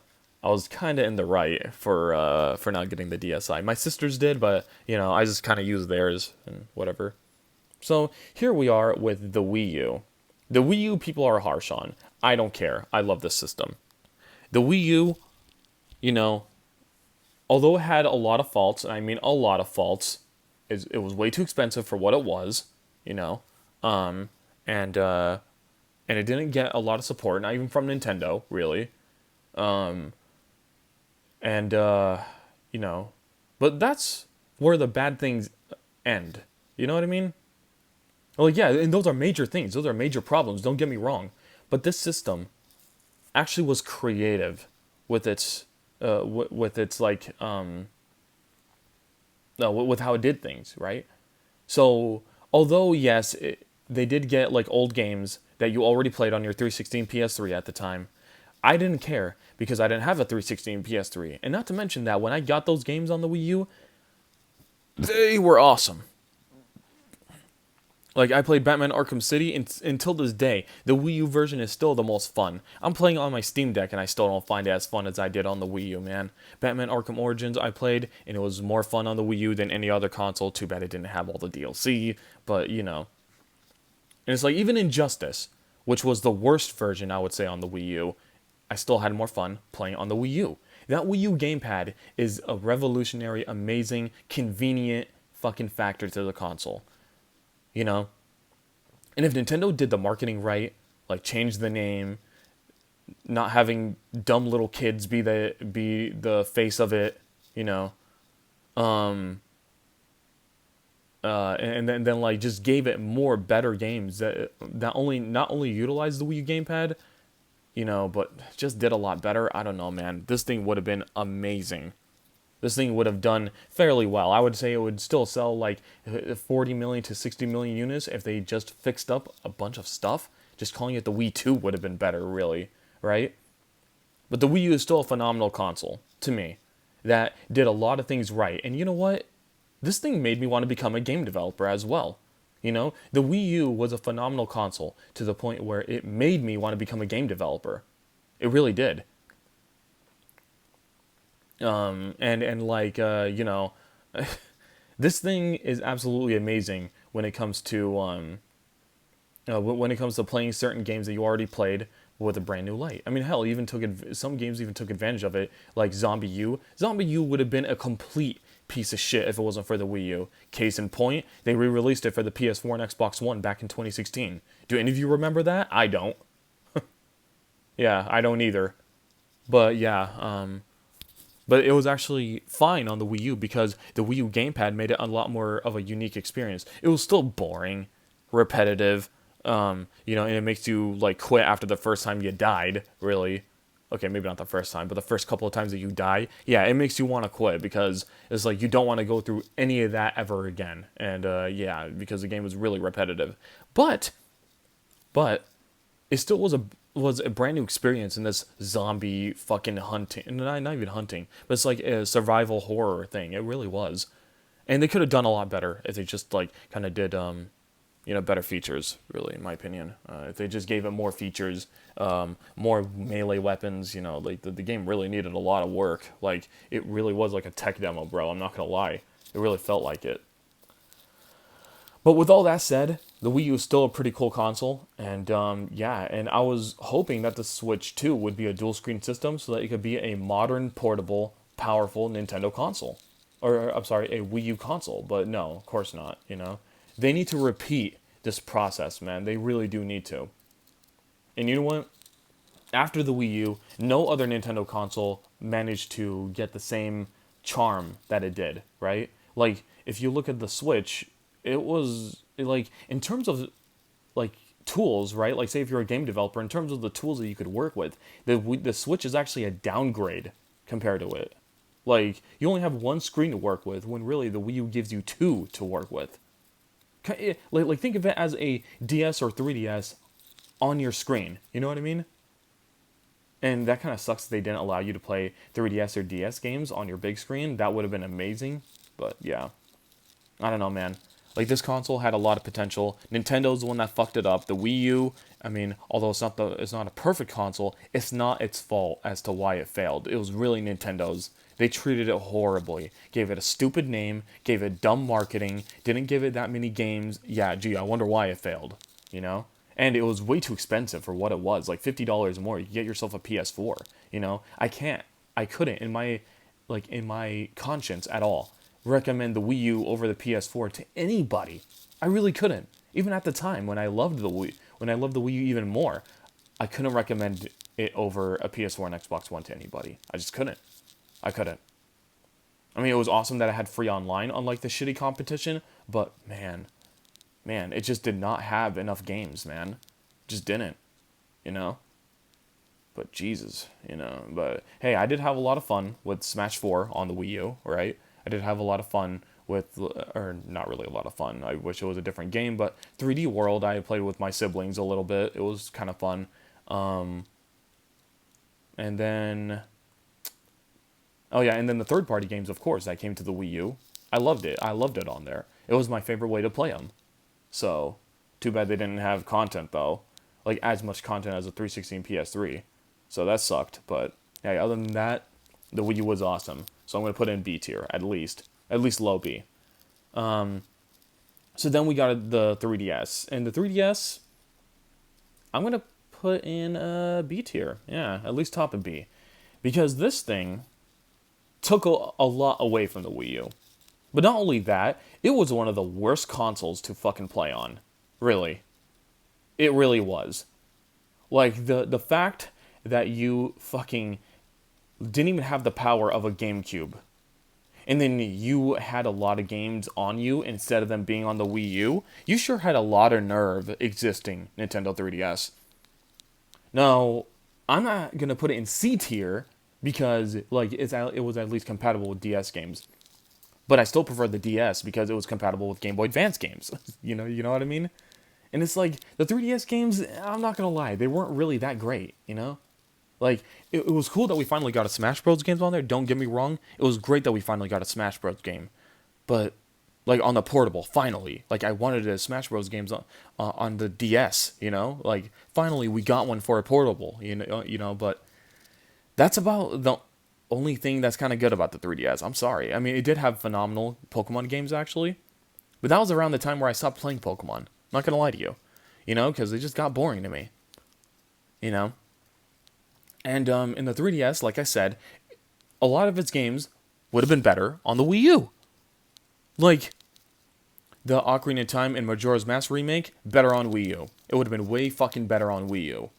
I was kind of in the right for not getting the DSi. My sisters did, but, I just kind of used theirs and whatever. So here we are with the Wii U. The Wii U people are harsh on. I don't care. I love this system. The Wii U, you know, although it had a lot of faults, and I mean a lot of faults, it was way too expensive for what it was, you know, um, and uh, and it didn't get a lot of support, not even from Nintendo, really, and you know, but that's where the bad things end. You know what I mean? Well, yeah, and those are major things. Those are major problems. Don't get me wrong, but this system actually was creative with its with its like no, with how it did things, right? So although yes, they did get like old games that you already played on your 316 PS3 at the time, I didn't care because I didn't have a 316 PS3, and not to mention that when I got those games on the Wii U, they were awesome. Like, I played Batman Arkham City, and until this day, the Wii U version is still the most fun. I'm playing on my Steam Deck, and I still don't find it as fun as I did on the Wii U, man. Batman Arkham Origins I played, and it was more fun on the Wii U than any other console. Too bad it didn't have all the DLC, but, And it's like, even Injustice, which was the worst version, I would say, on the Wii U, I still had more fun playing on the Wii U. That Wii U gamepad is a revolutionary, amazing, convenient fucking factor to the console. You know? And if Nintendo did the marketing right, like change the name, not having dumb little kids be the face of it, you know, and then like just gave it more better games that only not only utilized the Wii U gamepad, but just did a lot better. I don't know, man. This thing would have been amazing. This thing would have done fairly well. I would say it would still sell like 40 million to 60 million units if they just fixed up a bunch of stuff. Just calling it the Wii 2 would have been better, really, right? But the Wii U is still a phenomenal console, to me, that did a lot of things right. And you know what? This thing made me want to become a game developer as well. The Wii U was a phenomenal console to the point where it made me want to become a game developer. It really did. And like this thing is absolutely amazing when it comes to when it comes to playing certain games that you already played with a brand new light. I mean, hell, some games even took advantage of it, like Zombie U. Zombie U would have been a complete piece of shit if it wasn't for the Wii U. Case in point, they re-released it for the PS4 and Xbox One back in 2016. Do any of you remember that? I don't. Yeah, I don't either. But yeah, But it was actually fine on the Wii U because the Wii U gamepad made it a lot more of a unique experience. It was still boring, repetitive, and it makes you like quit after the first time you died, really. Okay, maybe not the first time, but the first couple of times that you die, yeah, it makes you want to quit because it's like you don't want to go through any of that ever again. And yeah, because the game was really repetitive. But but it still was a brand new experience in this zombie fucking hunting, not even hunting, but it's like a survival horror thing. It really was, and they could have done a lot better if they just like kind of did better features. Really, in my opinion, if they just gave it more features, more melee weapons, like the game really needed a lot of work. Like it really was like a tech demo, bro. I'm not gonna lie, it really felt like it. But with all that said, the Wii U is still a pretty cool console, and yeah, and I was hoping that the Switch 2 would be a dual screen system so that it could be a modern, portable, powerful Nintendo console. Or, I'm sorry, a Wii U console, but no, of course not. They need to repeat this process, man. They really do need to. And you know what? After the Wii U, no other Nintendo console managed to get the same charm that it did, right? Like, if you look at the Switch, it was like in terms of like tools, right? Like say if you're a game developer, in terms of the tools that you could work with, the Switch is actually a downgrade compared to it. Like you only have one screen to work with when really the Wii U gives you two to work with. Like think of it as a DS or 3DS on your screen. You know what I mean? And that kind of sucks that they didn't allow you to play 3DS or DS games on your big screen. That would have been amazing. But yeah, I don't know, man. Like this console had a lot of potential. Nintendo's the one that fucked it up. The Wii U, I mean, although it's not a perfect console, it's not its fault as to why it failed. It was really Nintendo's. They treated it horribly. Gave it a stupid name, gave it dumb marketing, didn't give it that many games. Yeah, gee, I wonder why it failed, you know? And it was way too expensive for what it was. Like $50 more, you get yourself a PS4, I couldn't in my conscience at all recommend the Wii U over the PS4 to anybody. I really couldn't. Even at the time when I loved the Wii U even more, I couldn't recommend it over a PS4 and Xbox One to anybody. I just couldn't. I couldn't. I mean, it was awesome that I had free online, unlike the shitty competition, but man, it just did not have enough games, man. Just didn't, you know? But Jesus, but hey, I did have a lot of fun with Smash 4 on the Wii U, right? I did have a lot of fun with, or not really a lot of fun. I wish it was a different game, but 3D World, I played with my siblings a little bit. It was kind of fun. And then, oh yeah, and then the third-party games, of course, that came to the Wii U. I loved it. I loved it on there. It was my favorite way to play them. So, too bad they didn't have content, though. Like, as much content as a 360 and PS3. So that sucked, but yeah, other than that, the Wii U was awesome. So I'm going to put it in B tier, at least low B. So then we got the 3DS. And the 3DS, I'm going to put in B tier. Yeah, at least top of B. Because this thing took a lot away from the Wii U. But not only that, it was one of the worst consoles to fucking play on. Really. It really was. Like, the fact that you fucking didn't even have the power of a GameCube. And then you had a lot of games on you instead of them being on the Wii U. You sure had a lot of nerve existing Nintendo 3DS. Now, I'm not going to put it in C tier because like it was at least compatible with DS games. But I still prefer the DS because it was compatible with Game Boy Advance games. you know what I mean? And it's like, the 3DS games, I'm not going to lie, they weren't really that great, Like, it was cool that we finally got a Smash Bros. Games on there, don't get me wrong. It was great that we finally got a Smash Bros. Game. But, like, on the portable, finally. Like, I wanted a Smash Bros. Games on the DS, Like, finally we got one for a portable, But that's about the only thing that's kind of good about the 3DS. I'm sorry. I mean, it did have phenomenal Pokemon games, actually. But that was around the time where I stopped playing Pokemon. I'm not going to lie to you. Because they just got boring to me. And in the 3DS, like I said, a lot of its games would have been better on the Wii U. Like, the Ocarina of Time and Majora's Mask remake, better on Wii U. It would have been way fucking better on Wii U.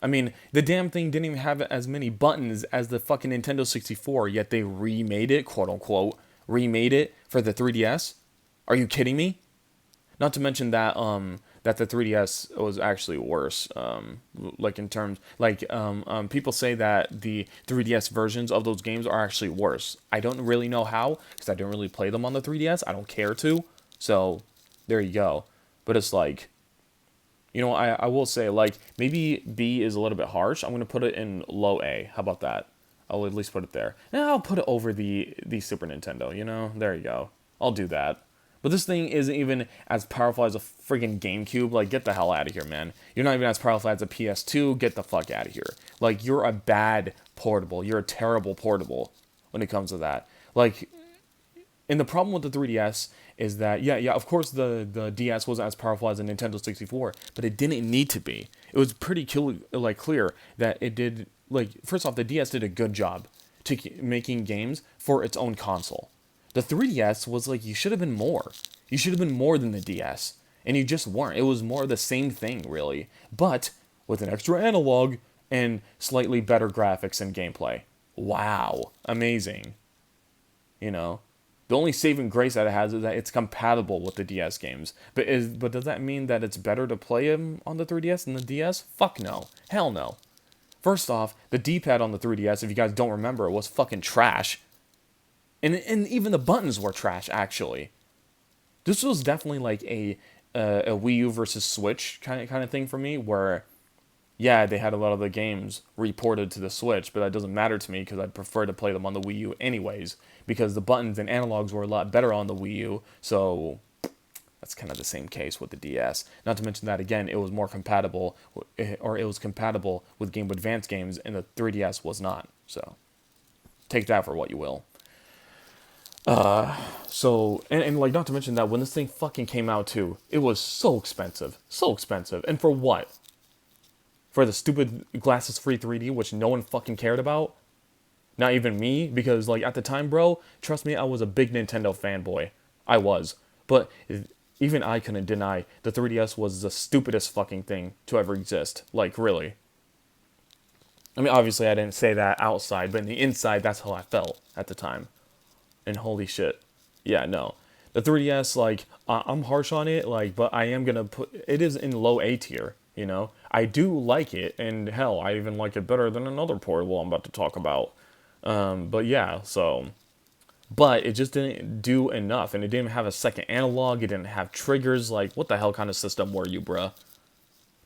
I mean, the damn thing didn't even have as many buttons as the fucking Nintendo 64, yet they remade it, quote unquote, remade it for the 3DS. Are you kidding me? Not to mention that that the 3DS was actually worse. Like in terms like people say that the 3DS versions of those games are actually worse. I don't really know how because I didn't really play them on the 3DS. I don't care to. So there you go. But it's like, I will say, like, maybe B is a little bit harsh. I'm going to put it in low A. How about that? I'll at least put it there. And I'll put it over the Super Nintendo, There you go. I'll do that. But this thing isn't even as powerful as a friggin' GameCube. Like, get the hell out of here, man. You're not even as powerful as a PS2. Get the fuck out of here. Like, you're a bad portable. You're a terrible portable when it comes to that. Like, and the problem with the 3DS is that, yeah, of course the DS wasn't as powerful as a Nintendo 64, but it didn't need to be. It was pretty clear that it did, like, first off, the DS did a good job making games for its own console. The 3DS was like, you should have been more. You should have been more than the DS. And you just weren't. It was more of the same thing, really. But with an extra analog and slightly better graphics and gameplay. Wow. Amazing. You know? The only saving grace that it has is that it's compatible with the DS games. But does that mean that it's better to play them on the 3DS than the DS? Fuck no. Hell no. First off, the D-pad on the 3DS, if you guys don't remember, was fucking trash. And even the buttons were trash, actually. This was definitely like a Wii U versus Switch kind of thing for me, where, yeah, they had a lot of the games reported to the Switch, but that doesn't matter to me because I'd prefer to play them on the Wii U anyways, because the buttons and analogs were a lot better on the Wii U, so that's kind of the same case with the DS. Not to mention that, again, it was more compatible, or it was compatible with Game Boy Advance games, and the 3DS was not, so take that for what you will. So, and like, not to mention that when this thing fucking came out too, it was so expensive. So expensive. And for what? For the stupid glasses-free 3D, which no one fucking cared about? Not even me, because, like, at the time, bro, trust me, I was a big Nintendo fanboy. I was. But even I couldn't deny the 3DS was the stupidest fucking thing to ever exist. Like, really. I mean, obviously, I didn't say that outside, but in the inside, that's how I felt at the time. And holy shit. Yeah, no. The 3DS, like, I'm harsh on it, like, but I am gonna put, it is in low A tier, I do like it, and hell, I even like it better than another portable I'm about to talk about. But yeah, so, but it just didn't do enough, and it didn't have a second analog, it didn't have triggers, like, what the hell kind of system were you, bruh?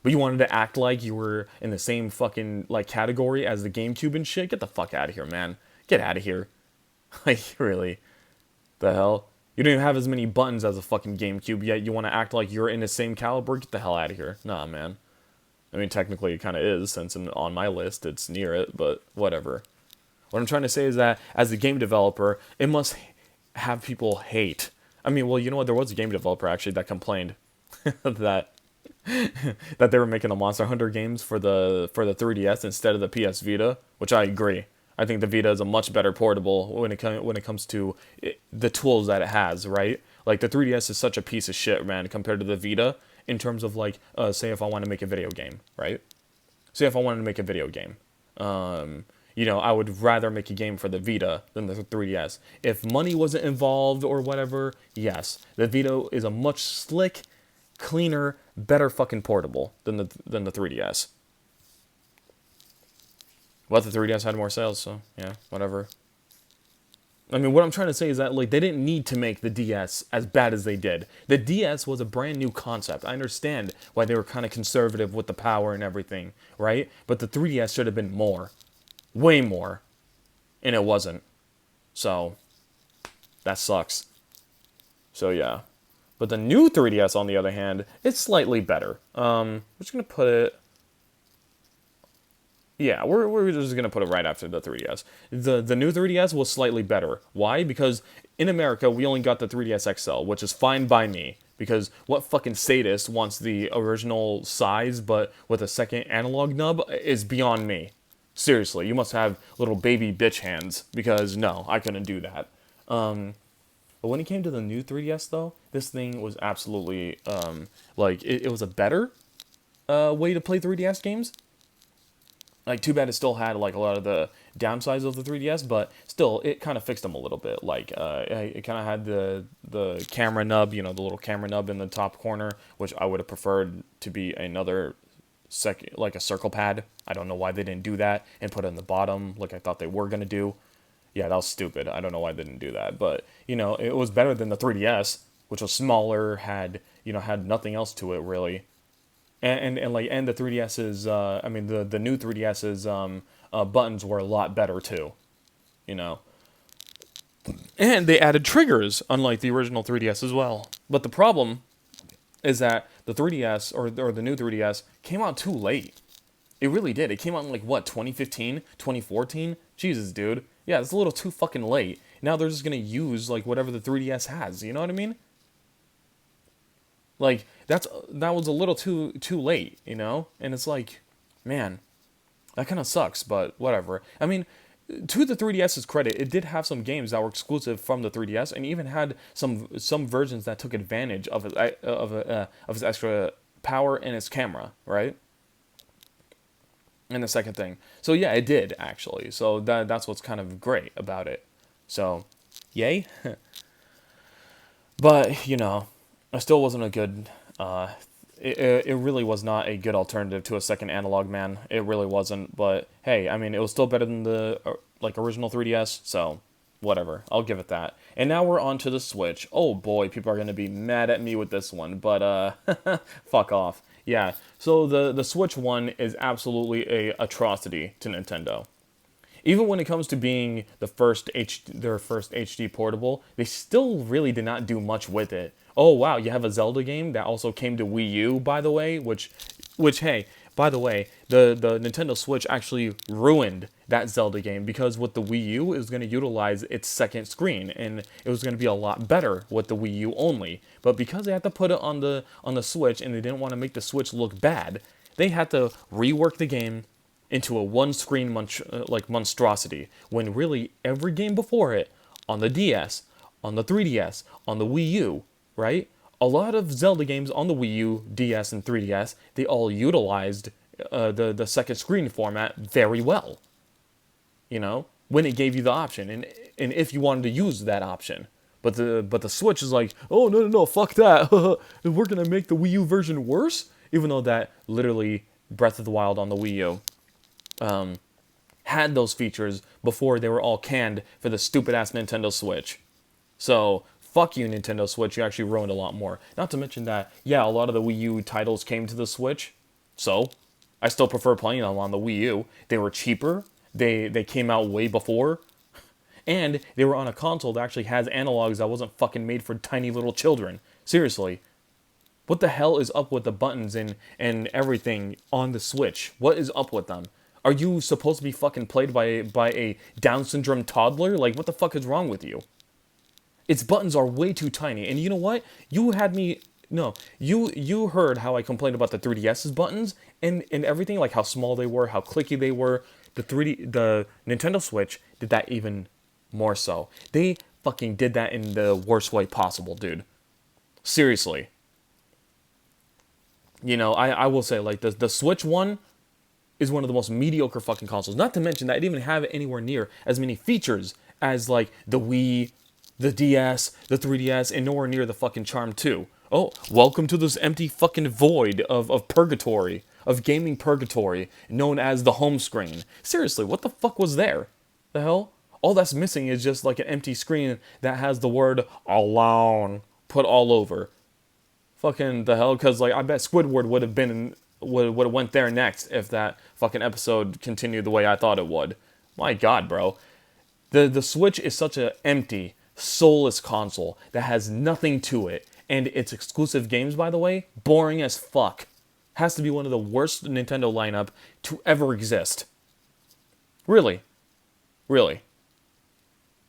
But you wanted to act like you were in the same fucking, like, category as the GameCube and shit? Get the fuck out of here, man. Get out of here. Like, really? The hell? You don't even have as many buttons as a fucking GameCube, yet you want to act like you're in the same caliber? Get the hell out of here. Nah, man. I mean, technically it kind of is, since on my list it's near it, but whatever. What I'm trying to say is that, as a game developer, it must have people hate. I mean, well, you know what? There was a game developer, actually, that complained that that they were making the Monster Hunter games for the 3DS instead of the PS Vita, which I agree. I think the Vita is a much better portable when it comes to the tools that it has, right? Like, the 3DS is such a piece of shit, man, compared to the Vita in terms of, like, say if I want to make a video game, right? Say if I wanted to make a video game. I would rather make a game for the Vita than the 3DS. If money wasn't involved or whatever, yes. The Vita is a much slick, cleaner, better fucking portable than the 3DS. But the 3DS had more sales, so yeah, whatever. I mean, what I'm trying to say is that, like, they didn't need to make the DS as bad as they did. The DS was a brand new concept. I understand why they were kind of conservative with the power and everything, right? But the 3DS should have been more. Way more. And it wasn't. So, that sucks. So, yeah. But the new 3DS, on the other hand, it's slightly better. We're just going to put it... Yeah, we're just going to put it right after the 3DS. The new 3DS was slightly better. Why? Because in America, we only got the 3DS XL, which is fine by me. Because what fucking sadist wants the original size, but with a second analog nub, is beyond me. Seriously, you must have little baby bitch hands. Because, no, I couldn't do that. But when it came to the new 3DS, though, this thing was absolutely, it was a better way to play 3DS games. Like, too bad it still had like a lot of the downsides of the 3DS, but still, it kind of fixed them a little bit. Like, it kind of had the camera nub, the little camera nub in the top corner, which I would have preferred to be another second, like a circle pad. I don't know why they didn't do that and put it in the bottom, like I thought they were gonna do. Yeah, that was stupid. I don't know why they didn't do that, but it was better than the 3DS, which was smaller, had nothing else to it really. And the 3DS's I mean the new 3DS's buttons were a lot better too, you know. And they added triggers unlike the original 3DS as well. But the problem is that the 3DS or the new 3DS came out too late. It really did. It came out in like what, 2015, 2014? Jesus, dude. Yeah, it's a little too fucking late. Now they're just going to use like whatever the 3DS has, you know what I mean? Like that was a little too late, you know? And it's like, man, that kind of sucks, but whatever. I mean, to the 3DS's credit, it did have some games that were exclusive from the 3DS, and even had some versions that took advantage of its extra power and its camera, right? And the second thing, so yeah, it did actually. So that's what's kind of great about it. So, yay. But it still wasn't a good. It really was not a good alternative to a second analog, man. It really wasn't. But hey, I mean, it was still better than the like original 3DS. So whatever, I'll give it that. And now we're on to the Switch. Oh boy, people are gonna be mad at me with this one, but fuck off. Yeah. So the Switch one is absolutely a atrocity to Nintendo. Even when it comes to being their first HD portable, they still really did not do much with it. Oh wow, you have a Zelda game that also came to Wii U, by the way, which hey, by the way, the Nintendo Switch actually ruined that Zelda game, because with the Wii U, it was going to utilize its second screen, and it was going to be a lot better with the Wii U only. But because they had to put it on the Switch, and they didn't want to make the Switch look bad, they had to rework the game into a one-screen monstrosity, when really every game before it, on the DS, on the 3DS, on the Wii U, right? A lot of Zelda games on the Wii U, DS, and 3DS, they all utilized the second screen format very well. When it gave you the option, and if you wanted to use that option. But the Switch is like, oh no, fuck that. We're gonna make the Wii U version worse, even though that literally Breath of the Wild on the Wii U had those features before they were all canned for the stupid ass Nintendo Switch. So fuck you, Nintendo Switch. You actually ruined a lot more. Not to mention that, yeah, a lot of the Wii U titles came to the Switch. So I still prefer playing them on the Wii U. They were cheaper. They came out way before. And they were on a console that actually has analogs that wasn't fucking made for tiny little children. Seriously. What the hell is up with the buttons and everything on the Switch? What is up with them? Are you supposed to be fucking played by a Down syndrome toddler? Like, what the fuck is wrong with you? Its buttons are way too tiny. And you know what? You had me... No, you heard how I complained about the 3DS's buttons and everything, like how small they were, how clicky they were. The Nintendo Switch did that even more so. They fucking did that in the worst way possible, dude. Seriously. I will say, like, the Switch one is one of the most mediocre fucking consoles. Not to mention that it didn't even have anywhere near as many features as, like, the Wii, the DS, the 3DS, and nowhere near the fucking Charm 2. Oh, welcome to this empty fucking void of purgatory, of gaming purgatory, known as the home screen. Seriously, what the fuck was there? The hell? All that's missing is just, like, an empty screen that has the word alone put all over. Fucking the hell, because, like, I bet Squidward would have went there next if that fucking episode continued the way I thought it would. My God, bro. The Switch is such an empty, soulless console that has nothing to it, and its exclusive games, by the way, boring as fuck. Has to be one of the worst Nintendo lineup to ever exist. Really. Really.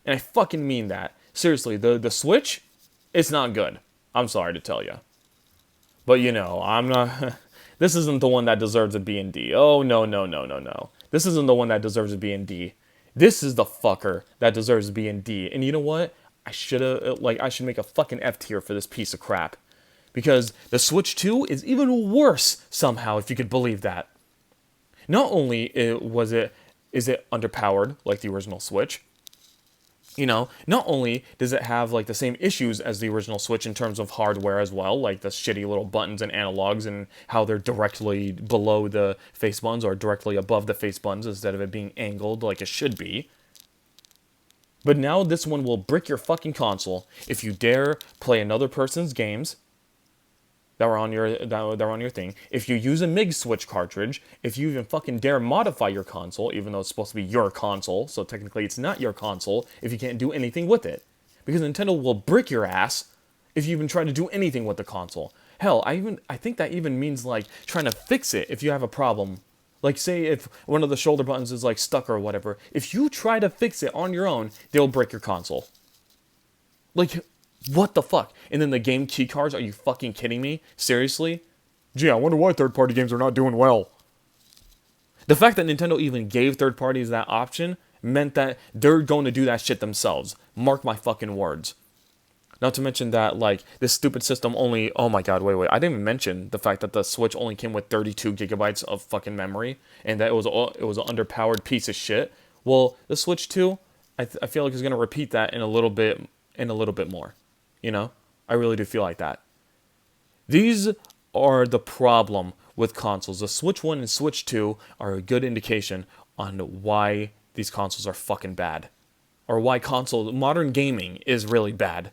And I fucking mean that. Seriously, the Switch, it's not good. I'm sorry to tell you. But I'm not... This isn't the one that deserves a B and D. Oh, no. This isn't the one that deserves a B and D. This is the fucker that deserves a B and D. And you know what? I should make a fucking F tier for this piece of crap. Because the Switch 2 is even worse somehow, if you could believe that. Not only is it underpowered like the original Switch, not only does it have like the same issues as the original Switch in terms of hardware as well, like the shitty little buttons and analogs and how they're directly below the face buttons or directly above the face buttons instead of it being angled like it should be. But now this one will brick your fucking console if you dare play another person's games that were on your thing. If you use a MIG Switch cartridge, if you even fucking dare modify your console, even though it's supposed to be your console, so technically it's not your console if you can't do anything with it. Because Nintendo will brick your ass if you even try to do anything with the console. Hell, I think that even means like trying to fix it if you have a problem. Like say if one of the shoulder buttons is like stuck or whatever, if you try to fix it on your own, they'll break your console. Like, what the fuck? And then the game key cards, are you fucking kidding me? Seriously? Gee, I wonder why third-party games are not doing well. The fact that Nintendo even gave third parties that option meant that they're going to do that shit themselves. Mark my fucking words. Not to mention that, like, this stupid system only... Oh my god, wait. I didn't even mention the fact that the Switch only came with 32 gigabytes of fucking memory, and that it was an underpowered piece of shit. Well, the Switch 2, I feel like is going to repeat that in a little bit more. I really do feel like that. These are the problem with consoles. The Switch 1 and Switch 2 are a good indication on why these consoles are fucking bad. Or why modern gaming is really bad.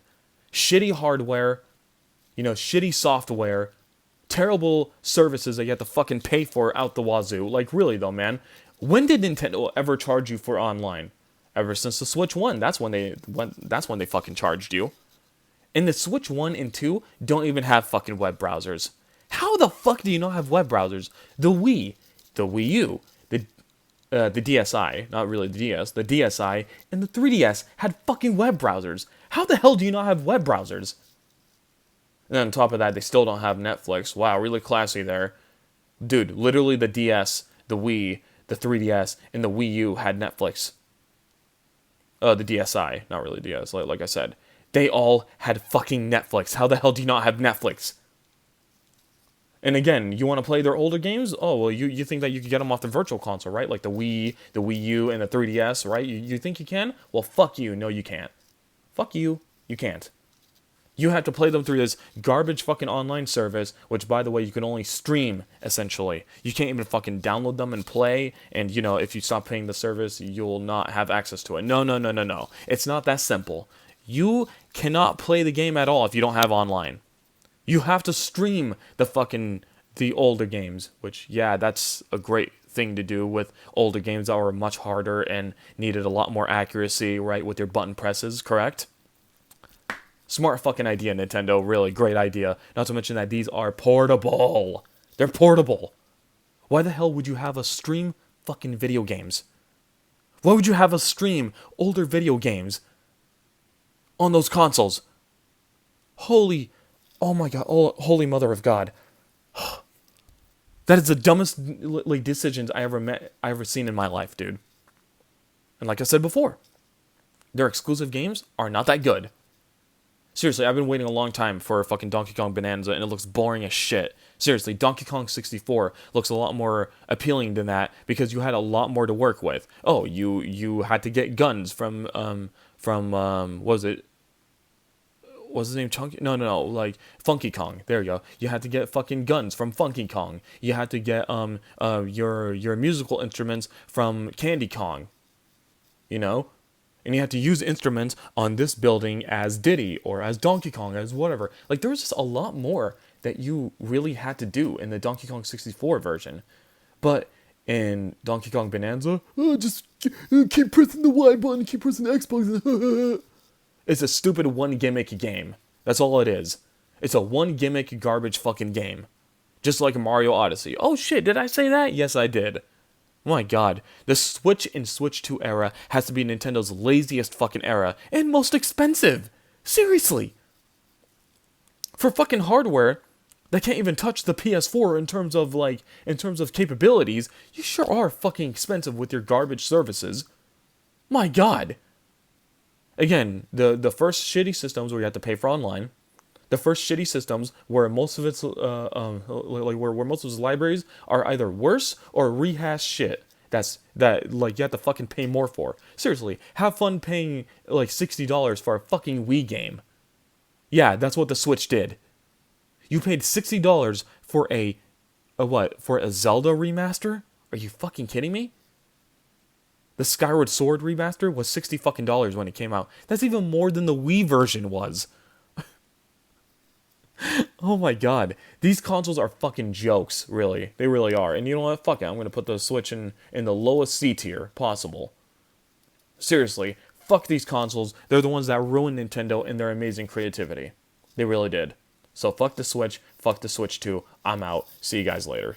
Shitty hardware, shitty software, terrible services that you have to fucking pay for out the wazoo. Like, really though, man. When did Nintendo ever charge you for online? Ever since the Switch 1. That's when they fucking charged you. And the Switch 1 and 2 don't even have fucking web browsers. How the fuck do you not have web browsers? The Wii U, the DSi, not really the DS, the DSi, and the 3DS had fucking web browsers. How the hell do you not have web browsers? And then on top of that, they still don't have Netflix. Wow, really classy there. Dude, literally the DS, the Wii, the 3DS, and the Wii U had Netflix. The DSi, not really DS, like I said. They all had fucking Netflix. How the hell do you not have Netflix? And again, you want to play their older games? Oh, well, you think that you could get them off the virtual console, right? Like the Wii U, and the 3DS, right? You think you can? Well, fuck you. No, you can't. Fuck you. You can't. You have to play them through this garbage fucking online service, which, by the way, you can only stream, essentially. You can't even fucking download them and play, and, if you stop paying the service, you'll not have access to it. No. It's not that simple. You cannot play the game at all if you don't have online. You have to stream the older games, which, yeah, that's a great thing to do with older games that were much harder and needed a lot more accuracy, right, with your button presses, correct? Smart fucking idea, Nintendo. Really great idea. Not to mention that these are portable. They're portable. Why the hell would you have us stream fucking video games? Why would you have us stream older video games on those consoles? Oh my god, holy mother of God. That is the dumbest decisions I ever seen in my life, dude. And like I said before, their exclusive games are not that good. Seriously, I've been waiting a long time for fucking Donkey Kong Bonanza, and it looks boring as shit. Seriously, Donkey Kong 64 looks a lot more appealing than that because you had a lot more to work with. Oh, you had to get guns from what was it? Was his name Chunky? No, like Funky Kong. There you go. You had to get fucking guns from Funky Kong. You had to get your musical instruments from Candy Kong. And you had to use instruments on this building as Diddy or as Donkey Kong, as whatever. Like, there was just a lot more that you really had to do in the Donkey Kong 64 version. But in Donkey Kong Bonanza, just keep pressing the Y button, keep pressing the X button. It's a stupid one gimmick game. That's all it is. It's a one gimmick garbage fucking game. Just like Mario Odyssey. Oh shit, did I say that? Yes, I did. My god, the Switch and Switch 2 era has to be Nintendo's laziest fucking era and most expensive. Seriously. For fucking hardware that can't even touch the PS4 in terms of capabilities, you sure are fucking expensive with your garbage services. My god. Again, the first shitty systems where you have to pay for online. The first shitty systems where most of its where most of its libraries are either worse or rehashed shit. That like you have to fucking pay more for. Seriously, have fun paying like $60 for a fucking Wii game. Yeah, that's what the Switch did. You paid $60 for a what? For a Zelda remaster? Are you fucking kidding me? The Skyward Sword remaster was 60 fucking dollars when it came out. That's even more than the Wii version was. Oh my god. These consoles are fucking jokes, really. They really are. And you know what? Fuck it. I'm going to put the Switch in the lowest C tier possible. Seriously, fuck these consoles. They're the ones that ruined Nintendo in their amazing creativity. They really did. So fuck the Switch 2. I'm out. See you guys later.